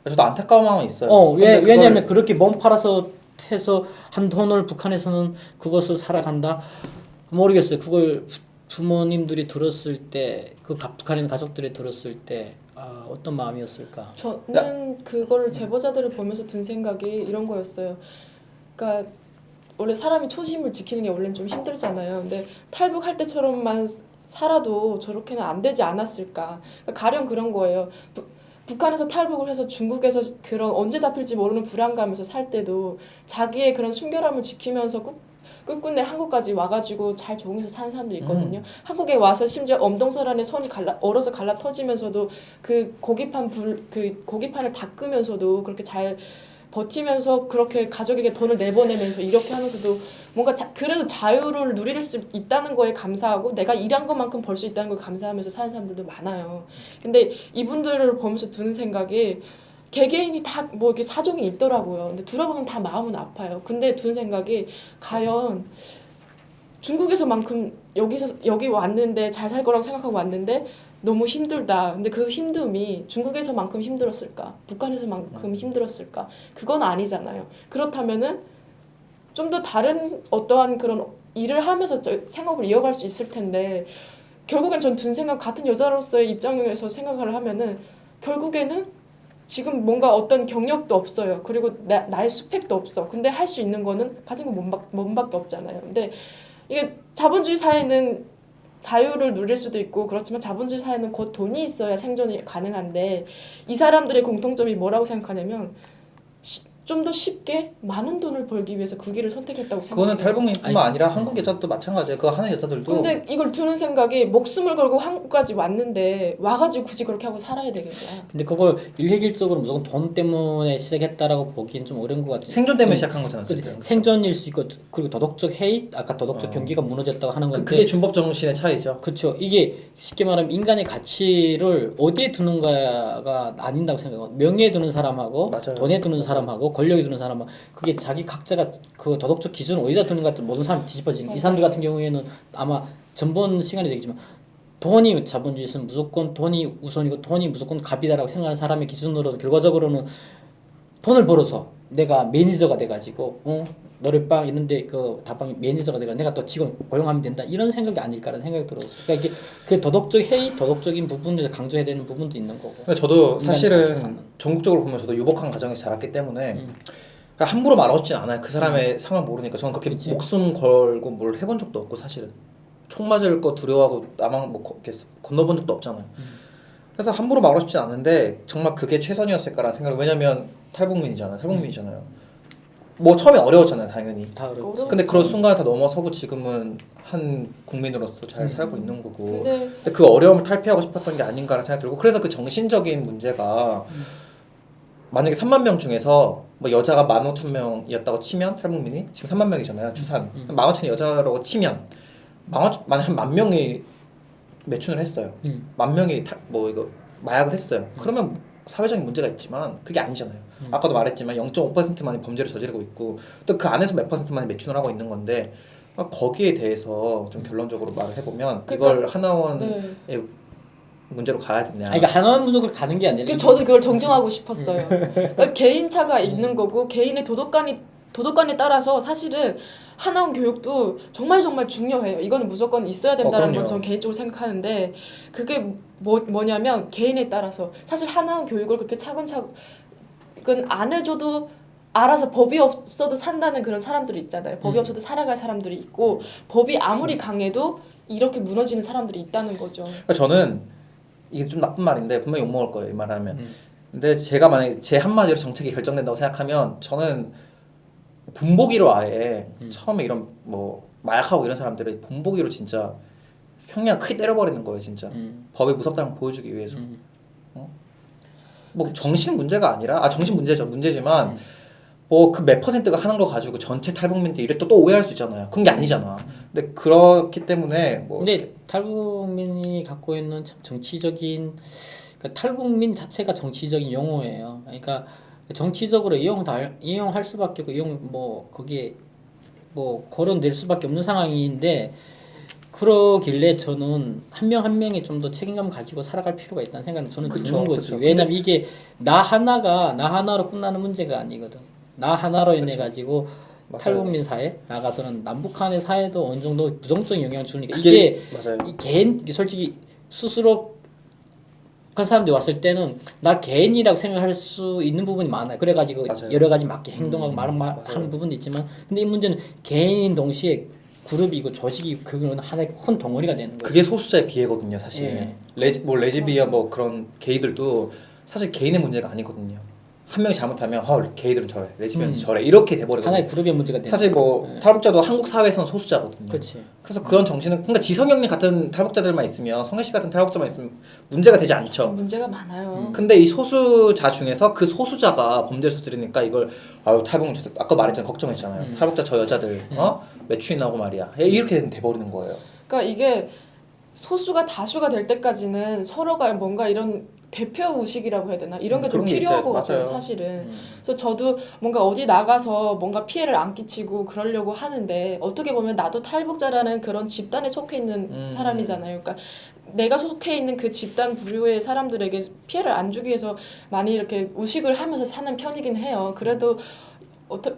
저도 안타까운 마음은 있어요. 왜냐하면 그렇게 몸 팔아서 해서 한 돈을 북한에서는 그것을 살아간다. 모르겠어요. 그걸 부모님들이 들었을 때 그 북한에 있는 가족들이 들었을 때 어떤 마음이었을까? 저는 그거를 제보자들을 보면서 든 생각이 이런 거였어요. 그러니까 원래 사람이 초심을 지키는 게 원래는 좀 힘들잖아요. 근데 탈북할 때처럼만 살아도 저렇게는 안 되지 않았을까? 그러니까 가령 그런 거예요. 북한에서 탈북을 해서 중국에서 그런 언제 잡힐지 모르는 불안감에서 살 때도 자기의 그런 순결함을 지키면서 끝끝내 한국까지 와가지고 잘 적응해서 사는 사람들이 있거든요. 한국에 와서 심지어 엄동설 안에 손이 얼어서 갈라 터지면서도 그 고기판을 닦으면서도 그렇게 잘 버티면서 그렇게 가족에게 돈을 내보내면서 이렇게 하면서도 뭔가 그래도 자유를 누릴 수 있다는 거에 감사하고 내가 일한 것만큼 벌 수 있다는 걸 감사하면서 사는 사람들도 많아요. 근데 이분들을 보면서 드는 생각이 개개인이 다 뭐 이렇게 사정이 있더라고요. 근데 들어보면 다 마음은 아파요. 근데 든 생각이 과연 중국에서만큼 여기 왔는데 잘 살 거라고 생각하고 왔는데 너무 힘들다. 근데 그 힘듦이 중국에서만큼 힘들었을까? 북한에서만큼 힘들었을까? 그건 아니잖아요. 그렇다면은 좀 더 다른 어떠한 그런 일을 하면서 생업을 이어갈 수 있을 텐데 결국엔 전 든 생각 같은 여자로서의 입장에서 생각을 하면은 결국에는 지금 뭔가 어떤 경력도 없어요. 그리고 나의 스펙도 없어. 근데 할 수 있는 거는 가진 건 몸밖에 없잖아요. 근데 이게 자본주의 사회는 자유를 누릴 수도 있고 그렇지만 자본주의 사회는 곧 돈이 있어야 생존이 가능한데 이 사람들의 공통점이 뭐라고 생각하냐면 좀 더 쉽게 많은 돈을 벌기 위해서 그 길을 선택했다고 생각해요. 그거는 탈북민뿐만 아니라 한국 여자도 마찬가지예요. 그거 하는 여자들도. 근데 이걸 두는 생각이 목숨을 걸고 한국까지 왔는데 와가지고 굳이 그렇게 하고 살아야 되겠냐. 근데 그걸 일획일적으로 무조건 돈 때문에 시작했다라고 보기엔 좀 어려운 것 같아요. 생존 때문에 시작한 거잖아. 그치? 어쨌든. 생존일 수 있고 그리고 도덕적 해이 아까 도덕적 경기가 무너졌다고 하는 건데 그게 준법 정신의 차이죠. 그렇죠. 이게 쉽게 말하면 인간의 가치를 어디에 두는가가 나뉜다고 생각해요. 명예에 두는 사람하고 맞아요. 돈에 두는 사람하고 권력에 두는 사람하고 그게 자기 각자가 그 도덕적 기준을 어디다 두는가 모든 사람 뒤집어지는. 이 사람들 같은 경우에는 아마 전번 시간에 되겠지만 돈이 자본주의에서는 무조건 돈이 우선이고 돈이 무조건 갑이다라고 생각하는 사람의 기준으로 결과적으로는 돈을 벌어서 내가 매니저가 돼가지고 너를 빵 이런데 그 다방 매니저가 돼가 내가 또 직원 고용하면 된다 이런 생각이 아닐까라는 생각이 들었어요. 그러니까 이게 그 도덕적 해이, 도덕적인 부분을 강조해야 되는 부분도 있는 거고. 근데 저도 인간이 사실은 가치 사는. 전국적으로 보면 저도 유복한 가정에서 자랐기 때문에 함부로 말하진 않아요. 그 사람의 상황을 모르니까 저는 그렇게 그치. 목숨 걸고 뭘 해본 적도 없고 사실은 총 맞을 거 두려워하고 나만 뭐 이렇게 건너본 적도 없잖아요. 그래서 함부로 말하고 싶진 않은데 정말 그게 최선이었을까라는 생각을 왜냐면 탈북민이잖아요. 뭐 처음에 어려웠잖아요, 당연히. 다 그렇죠. 근데 그런 순간을 다 넘어서고 지금은 한 국민으로서 잘 살고 있는 거고. 근데 근데 그 어려움을 탈피하고 싶었던 게 아닌가라는 생각이 들고 그래서 그 정신적인 문제가 만약에 3만 명 중에서 뭐 여자가 15,000명이었다고 치면 탈북민이 지금 3만 명이잖아요, 추산. 15,000이 여자라고 치면 만약 한 10,000명이 매춘을 했어요. 10,000명이 뭐 이거 마약을 했어요. 그러면 사회적인 문제가 있지만 그게 아니잖아요. 아까도 말했지만 0.5%만이 범죄를 저지르고 있고 또 그 안에서 몇 %만이 매춘을 하고 있는 건데 거기에 대해서 좀 결론적으로 말을 해보면 이걸 하나원의 문제로 가야 되냐. 그러니까 하나만 무조건 가는 게 아니라. 저도 그걸 정정하고 싶었어요. 그러니까 개인차가 있는 거고 개인의 도덕관에 따라서 사실은 하나원 교육도 정말 중요해요. 이거는 무조건 있어야 된다는 건 전 개인적으로 생각하는데 그게 뭐냐면 개인에 따라서 사실 하나원 교육을 그렇게 차근차근 안 해줘도 알아서 법이 없어도 산다는 그런 사람들이 있잖아요. 법이 없어도 살아갈 사람들이 있고 법이 아무리 강해도 이렇게 무너지는 사람들이 있다는 거죠. 그러니까 저는 이게 좀 나쁜 말인데 분명히 욕먹을 거예요, 이 말하면. 근데 제가 만약에 제 한마디로 정책이 결정된다고 생각하면 저는 본보기로 아예 처음에 이런 뭐 마약하고 이런 사람들을 본보기로 진짜 형량 크게 때려버리는 거예요, 진짜. 법이 무섭다는 걸 보여주기 위해서. 뭐 정신 문제가 아니라 정신 문제지만 뭐 그 몇 %가 하는 거 가지고 전체 탈북민들 이래 또 오해할 수 있잖아요. 그런 게 아니잖아. 근데 그렇기 때문에 뭐 근데 탈북민이 갖고 있는 참 정치적인 그러니까 탈북민 자체가 정치적인 용어예요. 그러니까 정치적으로 이용할 수밖에 없고 뭐 거기에 뭐 거론될 수밖에 없는 상황인데 그러길래 저는 한 명 한 명이 좀 더 책임감 가지고 살아갈 필요가 있다는 생각이 저는 드는 거지. 왜냐면 이게 나 하나로 끝나는 문제가 아니거든. 나 하나로 인해 가지고 탈북민 사회 나가서는 남북한의 사회도 어느 정도 부정적인 영향을 주니까 이게 개인 솔직히 스스로 북한 사람들이 왔을 때는 나 개인이라고 생각할 수 있는 부분이 많아요. 그래가지고 여러 가지 맞게 행동하고 하는 부분도 있지만 근데 이 문제는 개인인 동시에 그룹이고 조직이 그거는 하나의 큰 덩어리가 되는 거예요. 그게 소수자의 비애거든요, 사실. 레즈비아 뭐 그런 게이들도 사실 개인의 문제가 아니거든요. 한 명이 잘못하면 게이들은 저래, 레즈비언은 저래 이렇게 돼버리거든요. 하나의 그룹의 문제가 되는. 사실 뭐 탈북자도 한국 사회에서는 소수자거든요. 그렇지. 그래서 그런 정신은 그러니까 지성형님 같은 탈북자들만 있으면 성현 씨 같은 탈북자만 있으면 문제가 되지 않죠. 문제가 많아요. 근데 이 소수자 중에서 그 소수자가 범죄를 저지르니까 이걸 아유 탈북 아까 말했잖아요. 걱정했잖아요. 탈북자 저 여자들 매춘이 나고 말이야. 이렇게 돼버리는 거예요. 그러니까 이게 소수가 다수가 될 때까지는 서로가 뭔가 이런 대표 의식이라고 해야 되나 이런 게 좀 그런 게 필요한 있어요. 것 같아요 맞아요. 사실은. 그래서 저도 뭔가 어디 나가서 뭔가 피해를 안 끼치고 그러려고 하는데 어떻게 보면 나도 탈북자라는 그런 집단에 속해 있는 사람이잖아요. 그러니까 내가 속해 있는 그 집단 부류의 사람들에게 피해를 안 주기 위해서 많이 이렇게 의식을 하면서 사는 편이긴 해요. 그래도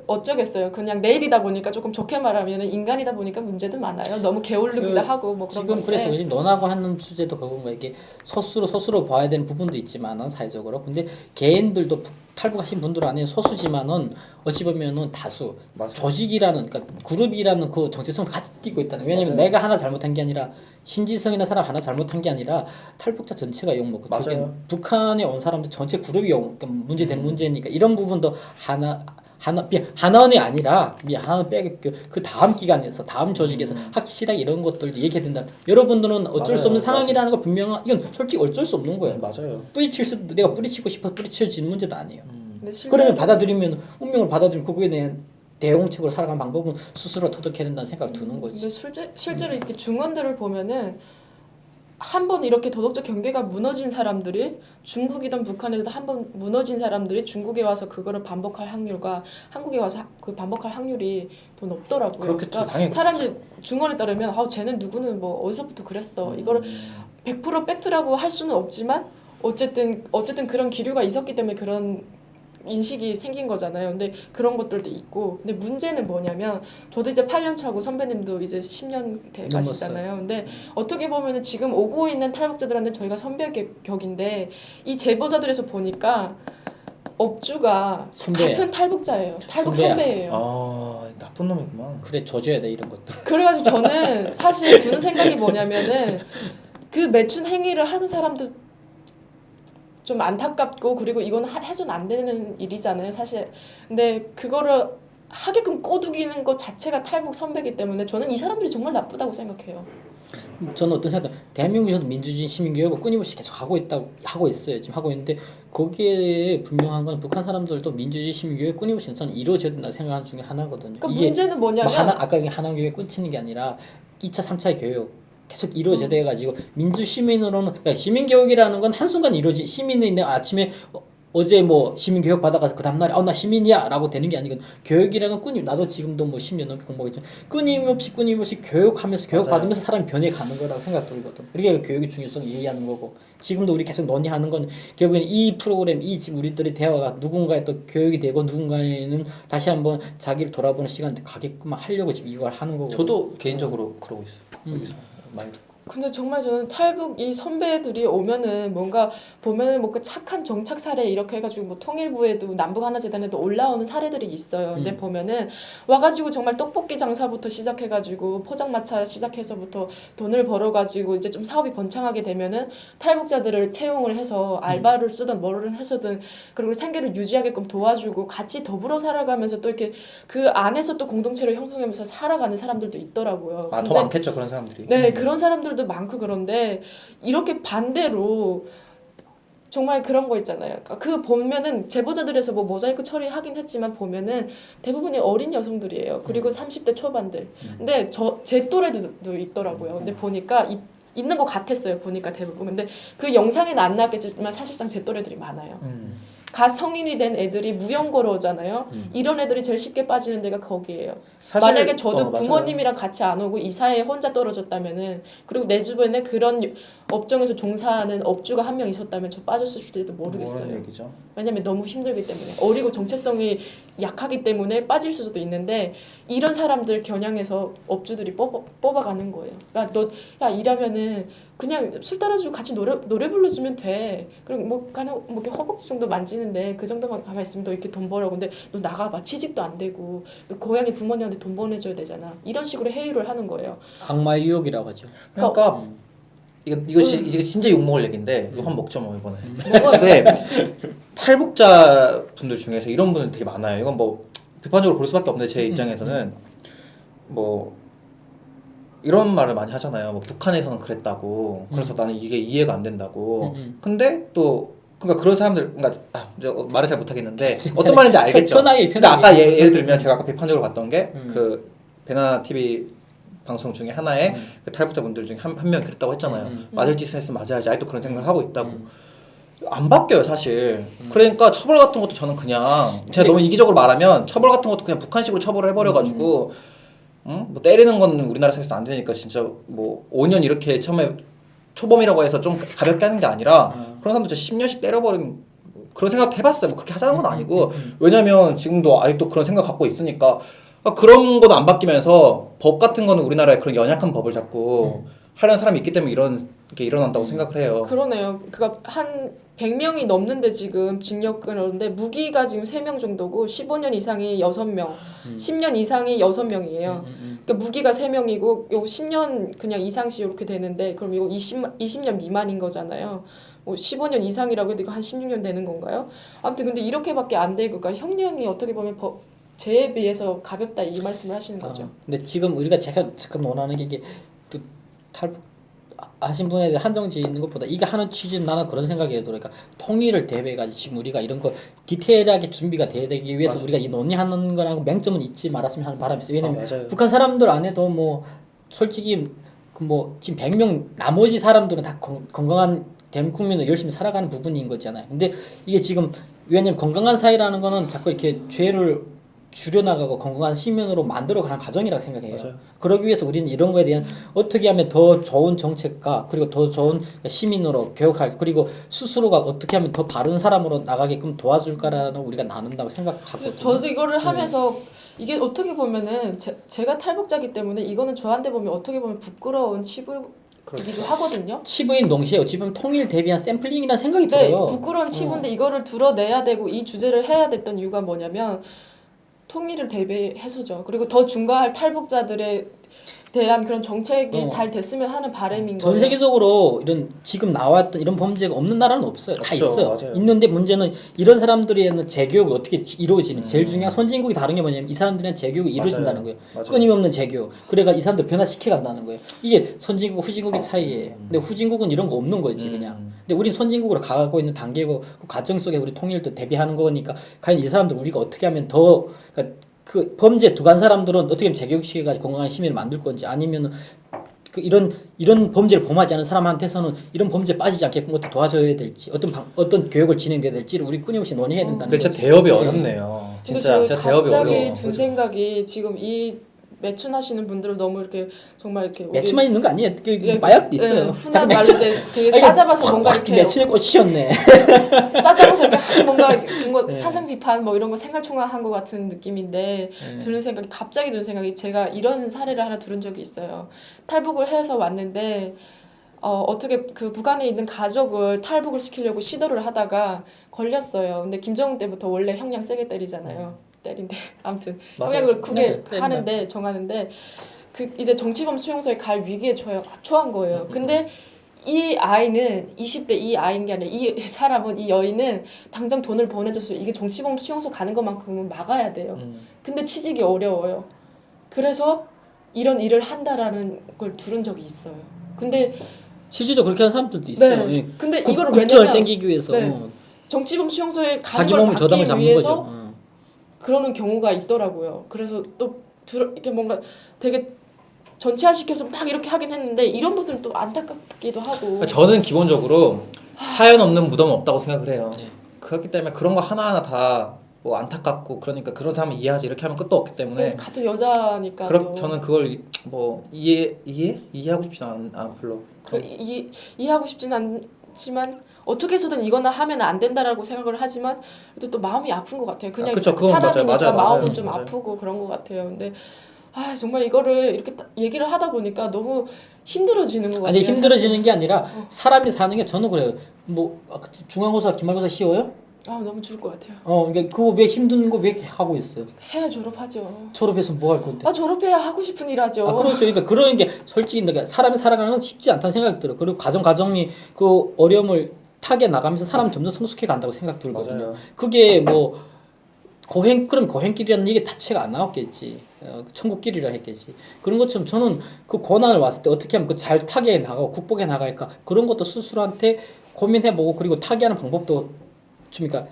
어쩌겠어요. 그냥 내일이다 보니까 조금 좋게 말하면 인간이다 보니까 문제도 많아요. 너무 게을르기도 하고 뭐 그런 지금 건데. 그래서 요즘 논하고 하는 주제도 그건가 이게 소수로 봐야 되는 부분도 있지만은 사회적으로 근데 개인들도 탈북하신 분들 안에 소수지만은 어찌 보면은 다수 맞아요. 조직이라는 그러니까 그룹이라는 그 정체성을 같이 띠고 있다는 왜냐면 맞아요. 내가 하나 잘못한 게 아니라 신지성이나 사람 하나 잘못한 게 아니라 탈북자 전체가 욕먹고 그게 맞아요. 북한에 온 사람들 전체 그룹이 그러니까 문제되는 문제니까 이런 부분도 하나원이 아니라 하나 빼고 그 다음 기관에서 다음 조직에서 확실하게 이런 것들도 얘기해야 된다. 여러분들은 어쩔 수 없는 맞아요. 상황이라는 거 분명한 이건 솔직히 어쩔 수 없는 거예요. 맞아요. 뿌리칠 수도 내가 뿌리치고 싶어 뿌리쳐지는 문제도 아니에요. 근데 실제로- 그러면 받아들이면 운명을 받아들이면 그거에 대한 대응책으로 살아가는 방법은 스스로 터득해야 된다는 생각 드는 거지. 근데 실제로 이렇게 중원들을 보면은 한 번 이렇게 도덕적 경계가 무너진 사람들이 중국이든 북한이든 한 번 무너진 사람들이 중국에 와서 그거를 반복할 확률과 한국에 와서 그 반복할 확률이 더 높더라고요. 그렇겠죠. 당연히 사람들 중원에 따르면 쟤는 누구는 뭐 어디서부터 그랬어. 이거를 100% 팩트라고 할 수는 없지만 어쨌든 그런 기류가 있었기 때문에 그런 인식이 생긴 거잖아요. 근데 그런 것들도 있고. 근데 문제는 뭐냐면 저도 이제 8년 차고 선배님도 이제 10년 돼 가시잖아요. 근데 어떻게 보면은 지금 오고 있는 탈북자들한테 저희가 선배격인데 이 제보자들에서 보니까 업주가 선배. 같은 탈북자예요. 탈북 선배야. 선배예요. 아 나쁜 놈이구만. 그래 줘줘야 돼 이런 것들. 그래가지고 저는 사실 드는 생각이 뭐냐면은 그 매춘 행위를 하는 사람도 좀 안타깝고 그리고 이건 해서는 안 되는 일이잖아요 사실. 근데 그거를 하게끔 꼬드기는 것 자체가 탈북 선배이기 때문에 저는 이 사람들이 정말 나쁘다고 생각해요. 저는 어떤 생각 대한민국에서도 민주주의 시민교육을 끊임없이 계속 하고 있어요. 지금 하고 있는데 거기에 분명한 건 북한 사람들도 민주주의 시민교육 끊임없이 저는 이루어져야 된다 생각하는 중에 하나거든요. 그러니까 이게 문제는 뭐냐면 아까 하나 교육 끊치는 게 아니라 2차, 3차 교육 계속 이루어져야 돼가지고 민주 시민으로는 그러니까 시민 교육이라는 건 한순간 이루어지 시민인데 아침에 어제 뭐 시민 교육 받아가서 그 다음날에 나 시민이야라고 되는 게 아니거든. 교육이라는 건 나도 지금도 뭐 10년 넘게 공부했지만 끊임없이 교육하면서 교육 맞아요. 받으면서 사람이 변해가는 거라고 생각 들거든. 그게 교육의 중요성을 이해하는 거고 지금도 우리 계속 논의하는 건 결국엔 이 프로그램 이 지금 우리들의 대화가 누군가의 또 교육이 되고 누군가에는 다시 한번 자기를 돌아보는 시간 가게끔 하려고 지금 이걸 하는 거고. 저도 개인적으로 그러고 있어요. 여기서 많이 듣고. 근데 정말 저는 탈북 이 선배들이 오면은 뭔가 보면은 뭐 그 착한 정착 사례 이렇게 해가지고 뭐 통일부에도 남북하나재단에도 올라오는 사례들이 있어요. 근데 보면은 와가지고 정말 떡볶이 장사부터 시작해가지고 포장마차 시작해서부터 돈을 벌어가지고 이제 좀 사업이 번창하게 되면은 탈북자들을 채용을 해서 알바를 쓰든 뭐를 해서든 그리고 생계를 유지하게끔 도와주고 같이 더불어 살아가면서 또 이렇게 그 안에서 또 공동체를 형성하면서 살아가는 사람들도 있더라고요. 더 근데 많겠죠 그런 사람들이. 네, 그런 사람들도 많고 그런데 이렇게 반대로 정말 그런 거 있잖아요. 그러니까 그 보면은 제보자들에서 뭐 모자이크 처리하긴 했지만 보면은 대부분이 어린 여성들이에요. 그리고 30대 초반들. 근데 제 또래도 있더라고요. 근데 보니까 있는 것 같았어요. 보니까 대부분. 근데 그 영상에는 안 나왔겠지만 사실상 제 또래들이 많아요. 갓 성인이 된 애들이 무연고로 오잖아요. 이런 애들이 제일 쉽게 빠지는 데가 거기에요. 만약에 저도 맞아요. 부모님이랑 같이 안 오고 이 사회에 혼자 떨어졌다면은 그리고 내 주변에 그런 업종에서 종사하는 업주가 한 명 있었다면 저 빠졌을 수도 모르겠어요. 뭐라는 얘기죠? 왜냐면 너무 힘들기 때문에 어리고 정체성이 약하기 때문에 빠질 수도 있는데 이런 사람들 겨냥해서 업주들이 뽑아가는 거예요. 그러니까 너 일하면은 그냥 술 따라주고 같이 노래 불러주면 돼. 그리고 뭐 이렇게 허벅지 정도 만지는데 그 정도만 가만 있으면 너 이렇게 돈 벌어. 근데 너 나가봐 취직도 안 되고 너 고향에 부모님한테 돈 보내줘야 되잖아. 이런 식으로 회유를 하는 거예요. 악마의 유혹이라고 하죠. 그러니까 이거 이제 진짜 욕 먹을 얘기인데 이거 한번 먹죠 뭐 이번에. 먹어요. 근데 탈북자 분들 중에서 이런 분들 되게 많아요. 이건 뭐 비판적으로 볼 수밖에 없는데 제 입장에서는 뭐 이런 말을 많이 하잖아요. 뭐 북한에서는 그랬다고. 그래서 나는 이게 이해가 안 된다고. 근데 또 그러니까 그런 사람들 그러니까 말을 잘 못하겠는데 어떤 말인지 알겠죠. 편하게. 근데 아까 예를 들면 제가 아까 비판적으로 봤던 게 그 베나나 TV 방송 중에 하나에 그 탈북자분들 중에 한 명 그랬다고 했잖아요. 맞을 짓을 했으면 맞아야지. 아직도 그런 생각을 하고 있다고. 안 바뀌어요 사실. 그러니까 처벌 같은 것도 저는 그냥 제가 너무 이기적으로 말하면 처벌 같은 것도 그냥 북한식으로 처벌을 해버려가지고 뭐 때리는 건 우리나라 사회에서 안 되니까 진짜 뭐 5년 이렇게 처음에 초범이라고 해서 좀 가볍게 하는 게 아니라 그런 사람들 진짜 10년씩 때려버린 그런 생각도 해봤어요. 뭐 그렇게 하자는 건 아니고 왜냐면 지금도 아직도 그런 생각 갖고 있으니까 그런 거도 안 바뀌면서 법 같은 거는 우리나라에 그런 연약한 법을 자꾸 하려는 사람이 있기 때문에 이런 게 일어난다고 생각을 해요. 그러네요. 그러니까 한 100명이 넘는데 지금 징역을 하는데 무기가 지금 3명 정도고 15년 이상이 6명, 10년 이상이 6명이에요. 그러니까 무기가 3명이고 요 10년 그냥 이상씩 이렇게 되는데 그럼 이거 20년 미만인 거잖아요. 뭐 15년 이상이라고 해도 이거 한 16년 되는 건가요? 아무튼 근데 이렇게밖에 안 되고 그러니까 형량이 어떻게 보면 죄에 비해서 가볍다 이 말씀을 하시는 거죠. 근데 지금 우리가 제가 지금 원하는 게 이게 또 탈북 하신 분에 대해 한정지 있는 것보다 이게 하는 취지는 나는 그런 생각이 들어요. 그러니까 통일을 대비해가지고 지금 우리가 이런 거 디테일하게 준비가 돼야 되기 위해서 맞아. 우리가 이 논의하는 거랑 맹점은 잊지 말았으면 하는 바람이 있어요. 왜냐면 맞아요. 북한 사람들 안에도 뭐 솔직히 그 뭐 지금 100명 나머지 사람들은 다 건강한 대국민으로 열심히 살아가는 부분인 거잖아요. 근데 이게 지금 왜냐면 건강한 사회라는 거는 자꾸 이렇게 죄를 줄여나가고 건강한 시민으로 만들어가는 과정이라고 생각해요. 맞아요. 그러기 위해서 우리는 이런 거에 대한 어떻게 하면 더 좋은 정책과 그리고 더 좋은 시민으로 교육할 그리고 스스로가 어떻게 하면 더 바른 사람으로 나가게끔 도와줄까라는 우리가 나눈다고 생각하거든요. 저도 이거를 하면서 이게 어떻게 보면은 제가 탈북자기 때문에 이거는 저한테 보면 어떻게 보면 부끄러운 치부이기도 하거든요. 치부인 동시에 어찌 보면 통일 대비한 샘플링이라는 생각이 네, 들어요. 부끄러운 치부인데 이거를 드러내야 되고 이 주제를 해야 됐던 이유가 뭐냐면 통일을 대비해서죠. 그리고 더 중과할 탈북자들에 대한 그런 정책이 잘 됐으면 하는 바람인 거예요. 전 세계적으로 이런 지금 나왔던 이런 범죄가 없는 나라는 없어요. 다 없죠. 있어요. 맞아요. 있는데 문제는 이런 사람들에는 재교육이 어떻게 이루어지는지 제일 중요한 선진국이 다른 게 뭐냐면 이 사람들은 재교육이 이루어진다는 거예요. 맞아요. 끊임없는 재교육. 그래가 이 사람들 변화시켜 간다는 거예요. 이게 선진국 후진국의 차이예요. 근데 후진국은 이런 거 없는 거지 그냥. 근데 우린 선진국으로 가고 있는 단계고 그 과정 속에 우리 통일도 대비하는 거니까 과연 이 사람들 우리가 어떻게 하면 더 그러니까 그 범죄 두간 사람들은 어떻게 하면 재교육시켜가지고 건강한 시민을 만들 건지 아니면은 그 이런 범죄를 범하지 않은 사람한테서는 이런 범죄 빠지지 않게끔 어떻게 도와줘야 될지 어떤 교육을 진행해야 될지를 우리 끊임없이 논의해야 된다는 근데 거죠. 진짜 대업이 어렵네요. 근데 진짜 제가 대업이 갑자기 어려워. 든 생각이 지금 이 매춘하시는 분들을 너무 이렇게 정말 이렇게 우리 매춘만 있는 거 아니에요? 예, 마약도 있어요. 흔한 말로 이제 되게 싸잡아서 뭔가 이렇게 매춘에 꽂히셨네. 싸잡아서 이렇게 뭔가 그런 거 네. 사상 비판 뭐 이런 거 생활총화한 것 같은 느낌인데 드는 생각이 갑자기 드는 생각이 제가 이런 사례를 하나 들은 적이 있어요. 탈북을 해서 왔는데 어떻게 그 북한에 있는 가족을 탈북을 시키려고 시도를 하다가 걸렸어요. 근데 김정은 때부터 원래 형량 세게 때리잖아요. 때린데 아무튼 맞아요. 형량을 크게 맞아요. 하는데 정하는데 그 이제 정치범 수용소에 갈 위기에 처한 거예요. 근데 이 아이는 20대 이 아이인 게 아니라 이 사람은 이 여인은 당장 돈을 보내줘서 이게 정치범 수용소 가는 것만큼은 막아야 돼요. 근데 취직이 어려워요. 그래서 이런 일을 한다라는 걸 들은 적이 있어요. 근데 실질적으로 그렇게 하는 사람들도 있어요. 네. 예. 근데 이거를 국정을 왜냐면 땡기기 위해서 네. 정치범 수용소에 가는 자기 걸 몸을 저당을 막기 잡는 위해서 거죠. 그러는 경우가 있더라고요. 그래서 또 이렇게 뭔가 되게 전체화시켜서 막 이렇게 하긴 했는데 이런 분들은 또 안타깝기도 하고. 그러니까 저는 기본적으로 사연 없는 무덤은 없다고 생각을 해요. 그렇기 때문에 그런 거 하나하나 다 뭐 안타깝고 그러니까 그런 사람을 이해하지 이렇게 하면 끝도 없기 때문에 같은 여자니까. 저는 그걸 뭐 이해하고 싶진 않아 별로. 이해하고 싶진 않지만 어떻게 해서든 이거나 하면 안 된다라고 생각을 하지만 또 마음이 아픈 것 같아요. 그냥 그쵸, 그건 사람이니까 맞아요. 마음은 좀 맞아요. 아프고 그런 것 같아요. 근데 정말 이거를 이렇게 얘기를 하다 보니까 너무 힘들어지는 것 같아요. 아니 힘들어지는 게 아니라 사람이 사는 게 저는 그래요. 뭐 중간고사 기말고사 쉬워요? 너무 죽을 것 같아요. 그러니까 그거 왜 힘든 거 왜 하고 있어요? 해야 졸업하죠. 졸업해서 뭐 할 건데? 졸업해야 하고 싶은 일 하죠. 그렇죠. 그러니까 그런 게 솔직히 내가 사람이 살아가는 건 쉽지 않다는 생각이 들어요. 그리고 가정이 그 어려움을 타게 나가면서 사람 점점 성숙해 간다고 생각 들거든요. 맞아요. 그게 뭐 그럼 고행길이라는 얘기 자체가 안 나왔겠지. 천국길이라 했겠지. 그런 것처럼 저는 그 고난을 왔을 때 어떻게 하면 그 잘 타게 나가고 극복해 나갈까 그런 것도 스스로한테 고민해보고 그리고 타게 하는 방법도 좀 그러니까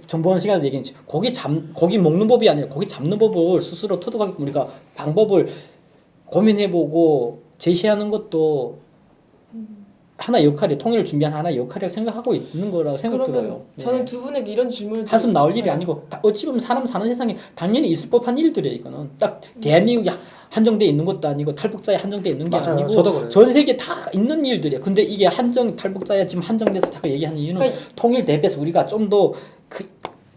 전번 시간에 얘기했지. 고기 먹는 법이 아니라 고기 잡는 법을 스스로 터득하게 우리가 방법을 고민해보고 제시하는 것도 하나의 역할이 통일을 준비한 하나의 역할이라고 생각하고 있는 거라고 생각 들어요. 그러면 저는 두 분에게 이런 질문을 한숨 나올 드리고 일이 싶어요. 아니고 어찌 보면 사람 사는 세상에 당연히 있을 법한 일들이에요. 이거는 딱 대한민국이 한정돼 있는 것도 아니고 탈북자에 한정돼 있는 게 맞아요. 아니고 저도 그래요. 전 세계 다 있는 일들이에요. 근데 이게 탈북자에 지금 한정돼서 자꾸 얘기하는 이유는 그러니까 통일 대비해서 우리가 좀 더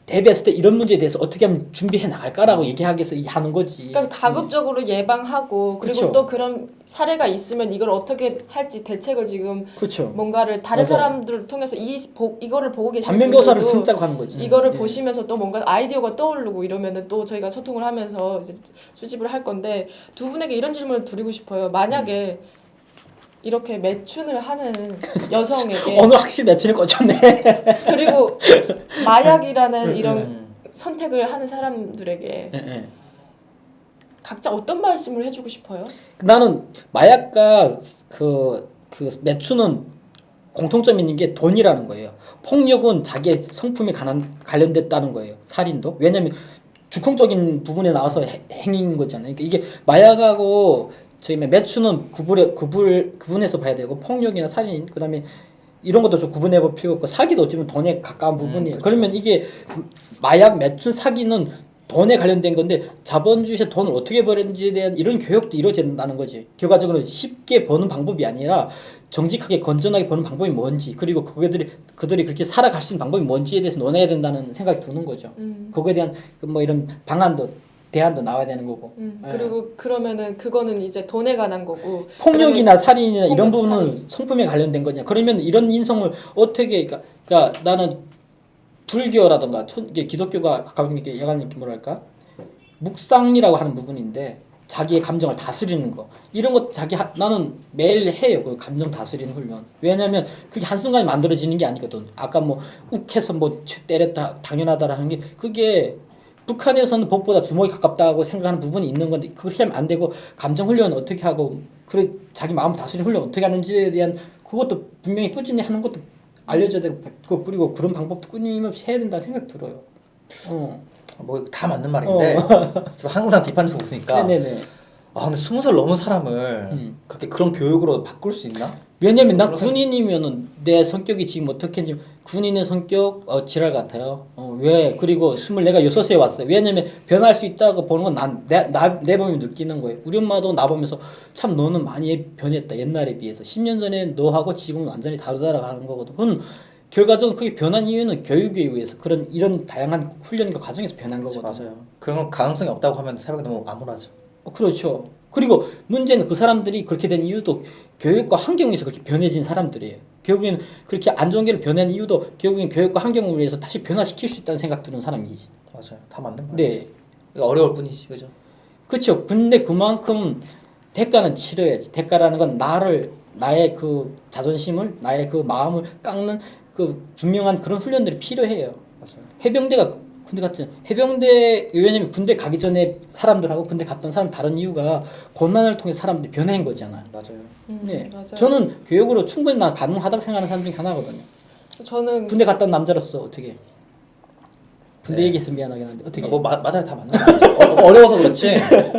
대비했을 때 이런 문제에 대해서 어떻게 하면 준비해 나갈까라고 얘기하기 위해서 하는 거지. 그러니까 가급적으로 예방하고 그리고 그쵸. 또 그런 사례가 있으면 이걸 어떻게 할지 대책을 지금 그렇죠. 뭔가를 다른 맞아요. 사람들을 통해서 이거를 보고 계신 반면교사를 분들도 성짜고 하는 거지. 이거를 예. 보시면서 또 뭔가 아이디어가 떠오르고 이러면은 또 저희가 소통을 하면서 이제 수집을 할 건데 두 분에게 이런 질문을 드리고 싶어요. 만약에 이렇게 매춘을 하는 여성에게 오늘 확실히 매치를 꽂혔네. 그리고 마약이라는 이런 음. 선택을 하는 사람들에게 예, 예. 각자 어떤 말씀을 해주고 싶어요? 나는 마약과 그 매춘은 공통점 있는 게 돈이라는 거예요. 폭력은 자기의 성품에 관련됐다는 거예요. 살인도. 왜냐하면 주권적인 부분에 나와서 행위인 거잖아요. 그러니까 이게 마약하고 저희 매춘은 구분해서 봐야 되고 폭력이나 살인 그다음에 이런 것도 좀 구분해 볼 필요가 없고 사기도 어쩌면 돈에 가까운 부분이에요. 그렇죠. 그러면 이게 마약, 매춘, 사기는 돈에 관련된 건데 자본주의에서 돈을 어떻게 버는지에 대한 이런 교육도 이루어진다는 거지. 결과적으로 쉽게 버는 방법이 아니라 정직하게 건전하게 버는 방법이 뭔지 그리고 그들이 그렇게 살아갈 수 있는 방법이 뭔지에 대해서 논해야 된다는 생각이 드는 거죠. 그거에 대한 뭐 이런 대안도 나와야 되는 거고. 예. 그리고 그러면은 그거는 이제 돈에 관한 거고 폭력이나 살인이나 이런 폭력, 부분은 살인. 성품에 관련된 거냐. 그러면 이런 인성을 어떻게 그러니까 나는 불교라든가 이게 기독교가 가까운 게 약간 이렇게 뭐랄까 묵상이라고 하는 부분인데 자기의 감정을 다스리는 거 이런 것 나는 매일 해요. 그 감정 다스리는 훈련. 왜냐하면 그게 한순간에 만들어지는 게 아니거든. 아까 뭐 욱해서 뭐 때렸다 당연하다라는 게 그게 북한에서는 법보다 주먹이 가깝다고 생각하는 부분이 있는 건데 그렇게 하면 안 되고 감정 훈련은 어떻게 하고 그래 자기 마음 다스리는 훈련 어떻게 하는지에 대한 그것도 분명히 꾸준히 하는 것도 알려줘야 되고 그리고 그런 방법도 끊임없이 해야 된다 생각 들어요. 뭐 다 맞는 말인데 저 항상 비판적으로 보니까 네네네. 아 근데 20살 넘은 사람을 그렇게 그런 교육으로 바꿀 수 있나? 왜냐면 나 그런 생각- 군인이면은 내 성격이 지금 어떻게인지 군인의 성격 지랄 같아요. 왜 그리고 26에 왔어요. 왜냐면 변할 수 있다고 보는 건 내 몸이 느끼는 거예요. 우리 엄마도 나 보면서 참 너는 많이 변했다 옛날에 비해서 10년 전에 너하고 지금은 완전히 다르다라고 하는 거거든. 그건 결과적으로 그게 변한 이유는 교육에 의해서 이런 다양한 훈련과 과정에서 변한 거거든. 맞아요. 그런 가능성이 없다고 하면 사회가 너무 암울하죠. 그렇죠. 그리고 문제는 그 사람들이 그렇게 된 이유도 교육과 환경에서 그렇게 변해진 사람들이에요. 결국에는 그렇게 안 좋은 길을 변한 이유도 결국엔 교육과 환경을 위해서 다시 변화시킬 수 있다는 생각 드는 사람이지. 맞아요. 다 맞는 말이죠. 네. 어려울 뿐이지, 그죠? 그렇죠. 근데 그만큼 대가는 치러야지. 대가라는 건 나의 그 자존심을, 나의 그 마음을 깎는 그 분명한 그런 훈련들이 필요해요. 맞아요. 해병대가 군대 갔지. 왜냐면 군대 가기 전에 사람들하고 군대 갔던 사람 다른 이유가 고난을 통해 사람들이 변한 거잖아요. 맞아요. 네. 맞아요. 저는 교육으로 충분히 난 가능하다고 생각하는 사람 중에 하나거든요. 저는 군대 갔다 온 남자로서 어떻게 군대 네. 얘기해서 미안하긴 한데 어떻게 뭐 맞아요. 다 맞는 말이죠. 어려워서 그렇지.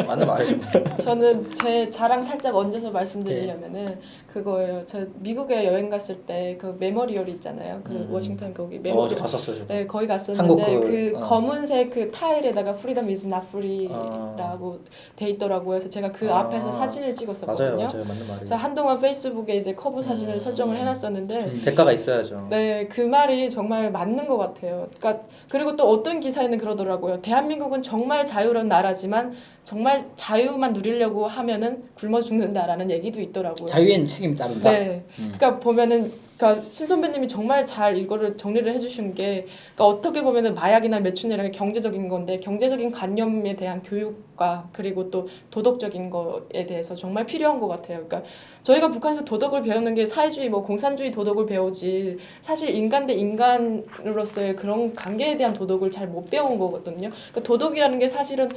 맞는 말이죠. 저는 제 자랑 살짝 얹어서 말씀드리려면은 그거예요. 저 미국에 여행 갔을 때 그 메모리얼이 있잖아요. 그 워싱턴 거기 저 메모리얼. 갔었어요. 저도. 네, 거기 한국 갔었는데 그, 검은색 그 타일에다가 Freedom is not free라고 돼 있더라고요. 그래서 제가 그 앞에서 사진을 찍었었거든요. 맞아요. 맞는 말이에요. 그래서 한동안 페이스북에 이제 커브 사진을 설정을 해놨었는데 대가가 있어야죠. 네, 그 말이 정말 맞는 것 같아요. 그러니까 그리고 또 어떤 기사에는 그러더라고요. 대한민국은 정말 자유로운 나라지만 정말 자유만 누리려고 하면은 굶어 죽는다라는 얘기도 있더라고요. 자유엔 책임이 따른다. 네. 그러니까 보면은 그러니까 신 선배님이 정말 잘 이거를 정리를 해주신 게 그러니까 어떻게 보면은 마약이나 매춘이라는 게 경제적인 건데 경제적인 관념에 대한 교육과 그리고 또 도덕적인 거에 대해서 정말 필요한 것 같아요. 그러니까 저희가 북한에서 도덕을 배우는 게 사회주의 뭐 공산주의 도덕을 배우지 사실 인간 대 인간으로서의 그런 관계에 대한 도덕을 잘 못 배운 거거든요. 그러니까 도덕이라는 게 사실은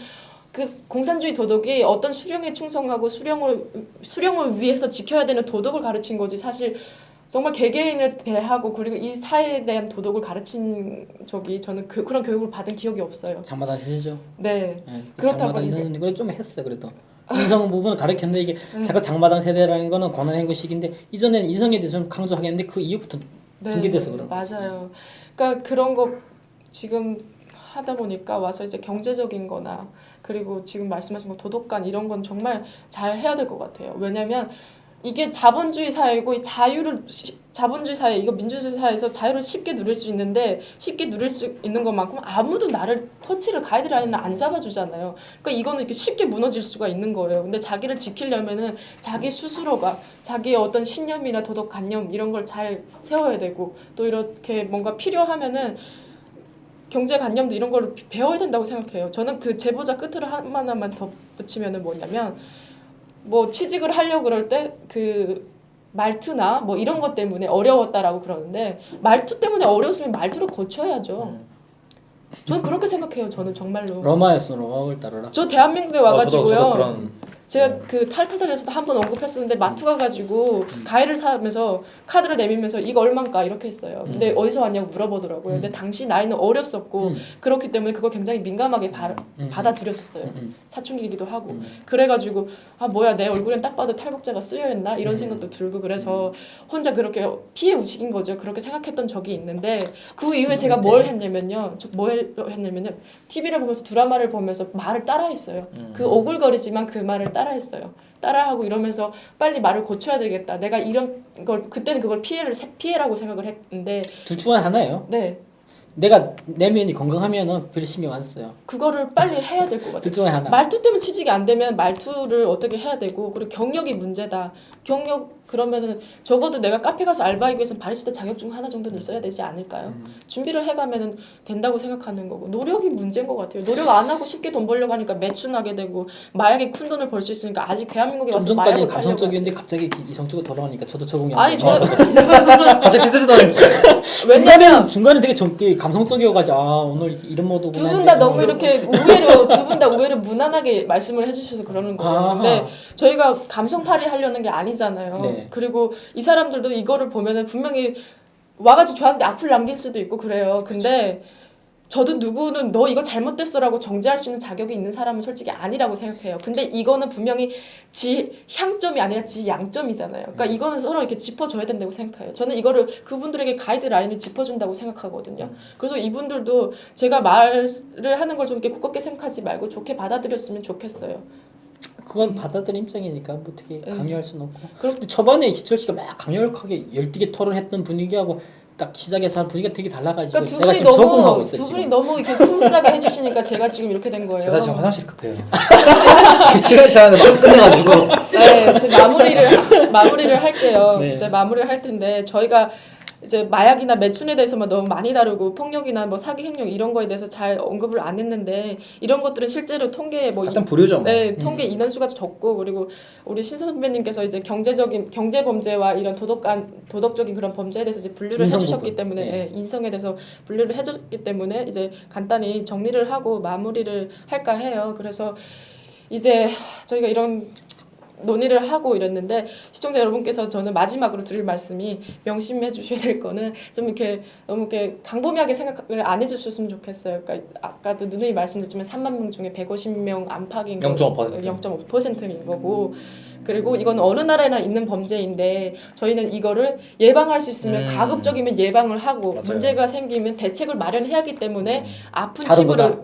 그 공산주의 도덕이 어떤 수령에 충성하고 수령을 위해서 지켜야 되는 도덕을 가르친 거지 사실 정말 개개인을 대하고 그리고 이 사회에 대한 도덕을 가르친 적이 저는 그런 교육을 받은 기억이 없어요. 장마당 선생이죠. 네. 네, 그렇다고 장마당 이제- 선생님 그래 좀 했어요. 그래도 인성 부분을 가르쳤는데 이게 자꾸 장마당 세대라는 거는 권한행구식인데 이전에는 인성에 대해서 좀 강조하겠는데 그 이후부터 등기돼서 그런 거죠. 맞아요. 그러니까 그런 거 지금 하다 보니까 와서 이제 경제적인 거나 그리고 지금 말씀하신 거 도덕관 이런 건 정말 잘 해야 될 것 같아요. 왜냐면 이게 자본주의 사회고 이 자본주의 사회 이거 민주주의 사회에서 자유를 쉽게 누릴 수 있는데 쉽게 누릴 수 있는 것만큼 아무도 나를 터치를 가이드라인을 안 잡아주잖아요. 그러니까 이거는 이렇게 쉽게 무너질 수가 있는 거예요. 근데 자기를 지키려면은 자기 스스로가 자기의 어떤 신념이나 도덕관념 이런 걸 잘 세워야 되고 또 이렇게 뭔가 필요하면은 경제관념도 이런 걸 배워야 된다고 생각해요. 저는 그 제보자 끝으로 하나만 더 붙이면은 뭐냐면 뭐 취직을 하려고 그럴 때 그 말투나 뭐 이런 것 때문에 어려웠다라고 그러는데 말투 때문에 어려웠으면 말투를 고쳐야죠. 저는 그렇게 생각해요. 저는 정말로. 로마에서 로마를 따르라. 저 대한민국에 저도 와가지고요. 그런 제가 그 탈탈탈에서도 한 번 언급했었는데 마트 가가지고 과일을 사면서 카드를 내밀면서 이거 얼만가 이렇게 했어요. 근데 어디서 왔냐고 물어보더라고요. 근데 당시 나이는 어렸었고 그렇기 때문에 그걸 굉장히 민감하게 받아들였었어요. 사춘기이기도 하고 그래가지고 아 뭐야 내 얼굴엔 딱 봐도 탈북자가 쓰여있나 이런 생각도 들고 그래서 혼자 그렇게 피해 우식인 거죠. 그렇게 생각했던 적이 있는데 그 이후에 제가 뭘 했냐면요. TV를 보면서 드라마를 보면서 말을 따라했어요. 그 오글거리지만 그 말을 따라했어요. 따라하고 이러면서 빨리 말을 고쳐야 되겠다. 내가 이런 걸 그때는 그걸 피해라고 생각을 했는데 둘 중 하나예요. 네 내가 내면이 건강하면은 별 신경 안 써요. 그거를 빨리 해야 될 것 같아요. 둘 중에 하나. 말투 때문에 취직이 안 되면 말투를 어떻게 해야 되고 그리고 경력이 문제다. 경력 그러면은 적어도 내가 카페 가서 알바하기 위해서는 바리스타 자격증 하나 정도는 있어야 되지 않을까요? 준비를 해가면은 된다고 생각하는 거고 노력이 문제인 것 같아요. 노력 안 하고 쉽게 돈 벌려고 하니까 매춘하게 되고 마약에 큰 돈을 벌 수 있으니까 아직 대한민국에 좀 와서 전까지 마약을 팔려고 감성적이었는데 하지. 갑자기 이성적으로 돌아가니까 저도 적응이 안 아니 돼요. 저는 갑자기 디스스다는 왜냐면 중간에 되게 좀 감성적이어가지고 아 오늘 이런 모드구나. 두 분 다 너무 이렇게 우회로 두 분 다 우회로 무난하게 말씀을 해주셔서 그러는 거예요. 아하. 근데 저희가 감성팔이 하려는 게 아니잖아요. 네. 그리고 이 사람들도 이거를 보면은 분명히 와가지고 저한테 악플 남길 수도 있고 그래요. 근데 저도 누구는 너 이거 잘못됐어라고 정지할 수 있는 자격이 있는 사람은 솔직히 아니라고 생각해요. 근데 이거는 분명히 지향점이 아니라 지양점이잖아요. 그러니까 이거는 서로 이렇게 짚어줘야 된다고 생각해요. 저는 이거를 그분들에게 가이드라인을 짚어준다고 생각하거든요. 그래서 이분들도 제가 말을 하는 걸 좀 이렇게 굳건하게 생각하지 말고 좋게 받아들였으면 좋겠어요. 그건 받아들인 입장이니까 뭐 어떻게 강요할 수는 없고. 그럼- 근데 초반에 희철 씨가 막 강력하게 열띠게 토론했던 분위기하고 딱 시작해서 한 분위기가 되게 달라가지고 그러니까 두 내가 분이 지금 적응하고 너무 있어 두 지금. 분이 너무 이렇게 스무스하게 해주시니까 제가 지금 이렇게 된 거예요. 제가 지금 화장실 급해요. 시간이 지났는데 막 끝내가지고 네, 제 마무리를 할게요. 네. 진짜 마무리를 할 텐데 저희가 이제 마약이나 매춘에 대해서만 너무 많이 다루고 폭력이나 뭐 사기 횡령 이런 거에 대해서 잘 언급을 안 했는데 이런 것들은 실제로 통계에 뭐 같은 부류죠. 뭐. 네, 통계 인원수가 적고 그리고 우리 신선 선배님께서 이제 경제 범죄와 이런 도덕적인 그런 범죄에 대해서 이제 분류를 인성 해주셨기 부분. 때문에 네. 예, 인성에 대해서 분류를 해줬기 때문에 이제 간단히 정리를 하고 마무리를 할까 해요. 그래서 이제 저희가 이런 논의를 하고 이랬는데 시청자 여러분께서 저는 마지막으로 드릴 말씀이 명심해 주셔야 될 거는 좀 이렇게 너무 이렇게 광범위하게 생각을 안 해주셨으면 좋겠어요. 그러니까 아까도 누누이 말씀드렸지만 3만 명 중에 150명 안팎인 0.5%. 0.5%인 거고 그리고 이건 어느 나라에나 있는 범죄인데 저희는 이거를 예방할 수 있으면 가급적이면 예방을 하고 맞아요. 문제가 생기면 대책을 마련해야 하기 때문에 아픈 다른 치부를 거다.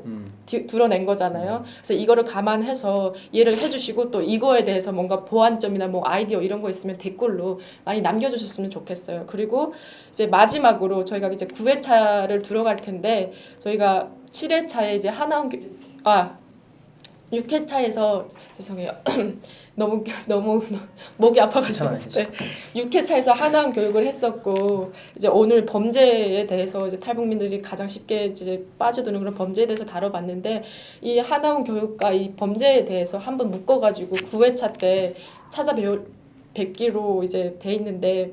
드러낸 거잖아요. 그래서 이거를 감안해서 이해를 해주시고 또 이거에 대해서 뭔가 보완점이나 뭐 아이디어 이런 거 있으면 댓글로 많이 남겨주셨으면 좋겠어요. 그리고 이제 마지막으로 저희가 이제 9회차를 들어갈 텐데 저희가 7회차에 이제 6회차에서 죄송해요. 너무 목이 아파가지고 괜찮아요. 네. 6회차에서 하나원 교육을 했었고 이제 오늘 범죄에 대해서 이제 탈북민들이 가장 쉽게 이제 빠져드는 그런 범죄에 대해서 다뤄봤는데 이 하나원 교육과 이 범죄에 대해서 한번 묶어가지고 9회차 때 뵙기로 이제 돼 있는데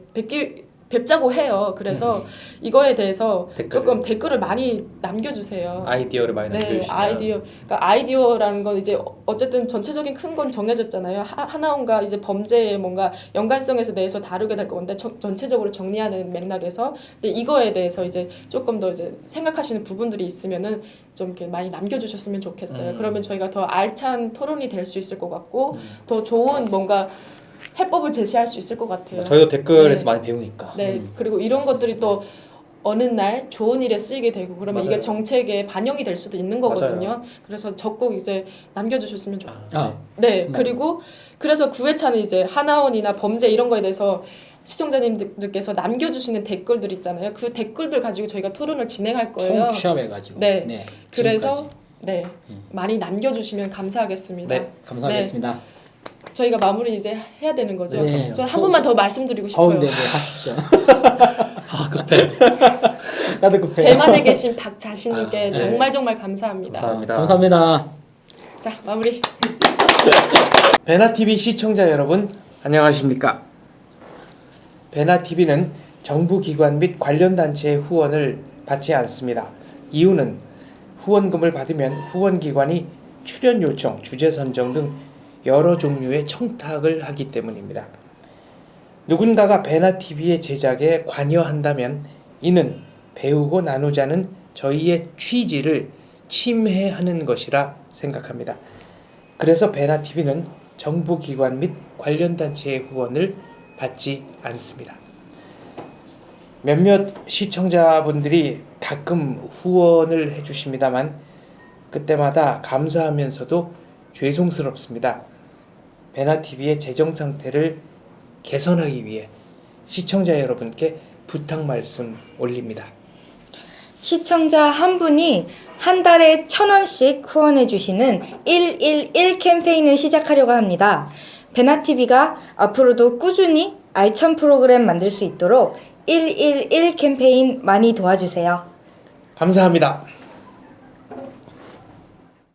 뵙자고 해요. 그래서 이거에 대해서 조금 댓글을 많이 남겨주세요. 아이디어를 많이 네, 남겨주시면 그러니까 아이디어라는 건 이제 어쨌든 전체적인 큰 건 정해졌잖아요. 하나원과 이제 범죄의 뭔가 연관성에서 대해서 다루게 될 건데 전체적으로 정리하는 맥락에서 근데 이거에 대해서 이제 조금 더 이제 생각하시는 부분들이 있으면은 좀 이렇게 많이 남겨주셨으면 좋겠어요. 그러면 저희가 더 알찬 토론이 될 수 있을 것 같고 더 좋은 뭔가 해법을 제시할 수 있을 것 같아요. 저희도 댓글에서 네. 많이 배우니까. 네, 그리고 이런 것들이 또 어느 날 좋은 일에 쓰이게 되고 그러면 맞아요. 이게 정책에 반영이 될 수도 있는 거거든요. 그래서 적극 이제 남겨주셨으면 좋겠어요. 네, 그리고 그래서 9회차는 이제 하나원이나 범죄 이런 거에 대해서 시청자님들께서 남겨주시는 댓글들 있잖아요. 그 댓글들 가지고 저희가 토론을 진행할 거예요. 총 취합해가지고. 네. 그래서 지금까지. 네, 많이 남겨주시면 감사하겠습니다. 네, 감사하겠습니다. 저희가 마무리 이제 해야 되는 거죠. 네. 저 한 번만 더 말씀드리고 싶어요. 네, 하십시오. 급해. 나도 급해요. 대만에 계신 박자신님께 정말 감사합니다. 감사합니다. 감사합니다. 자, 마무리. 베나TV 시청자 여러분 안녕하십니까. 베나TV는 정부기관 및 관련 단체의 후원을 받지 않습니다. 이유는 후원금을 받으면 후원기관이 출연 요청, 주제 선정 등 여러 종류의 청탁을 하기 때문입니다. 누군가가 베나TV의 제작에 관여한다면 이는 배우고 나누자는 저희의 취지를 침해하는 것이라 생각합니다. 그래서 베나TV는 정부기관 및 관련 단체의 후원을 받지 않습니다. 몇몇 시청자분들이 가끔 후원을 해주십니다만 그때마다 감사하면서도 죄송스럽습니다. 베나TV의 재정 상태를 개선하기 위해 시청자 여러분께 부탁 말씀 올립니다. 시청자 한 분이 한 달에 1,000원씩 후원해 주시는 111 캠페인을 시작하려고 합니다. 베나TV가 앞으로도 꾸준히 알찬 프로그램 만들 수 있도록 111 캠페인 많이 도와주세요. 감사합니다.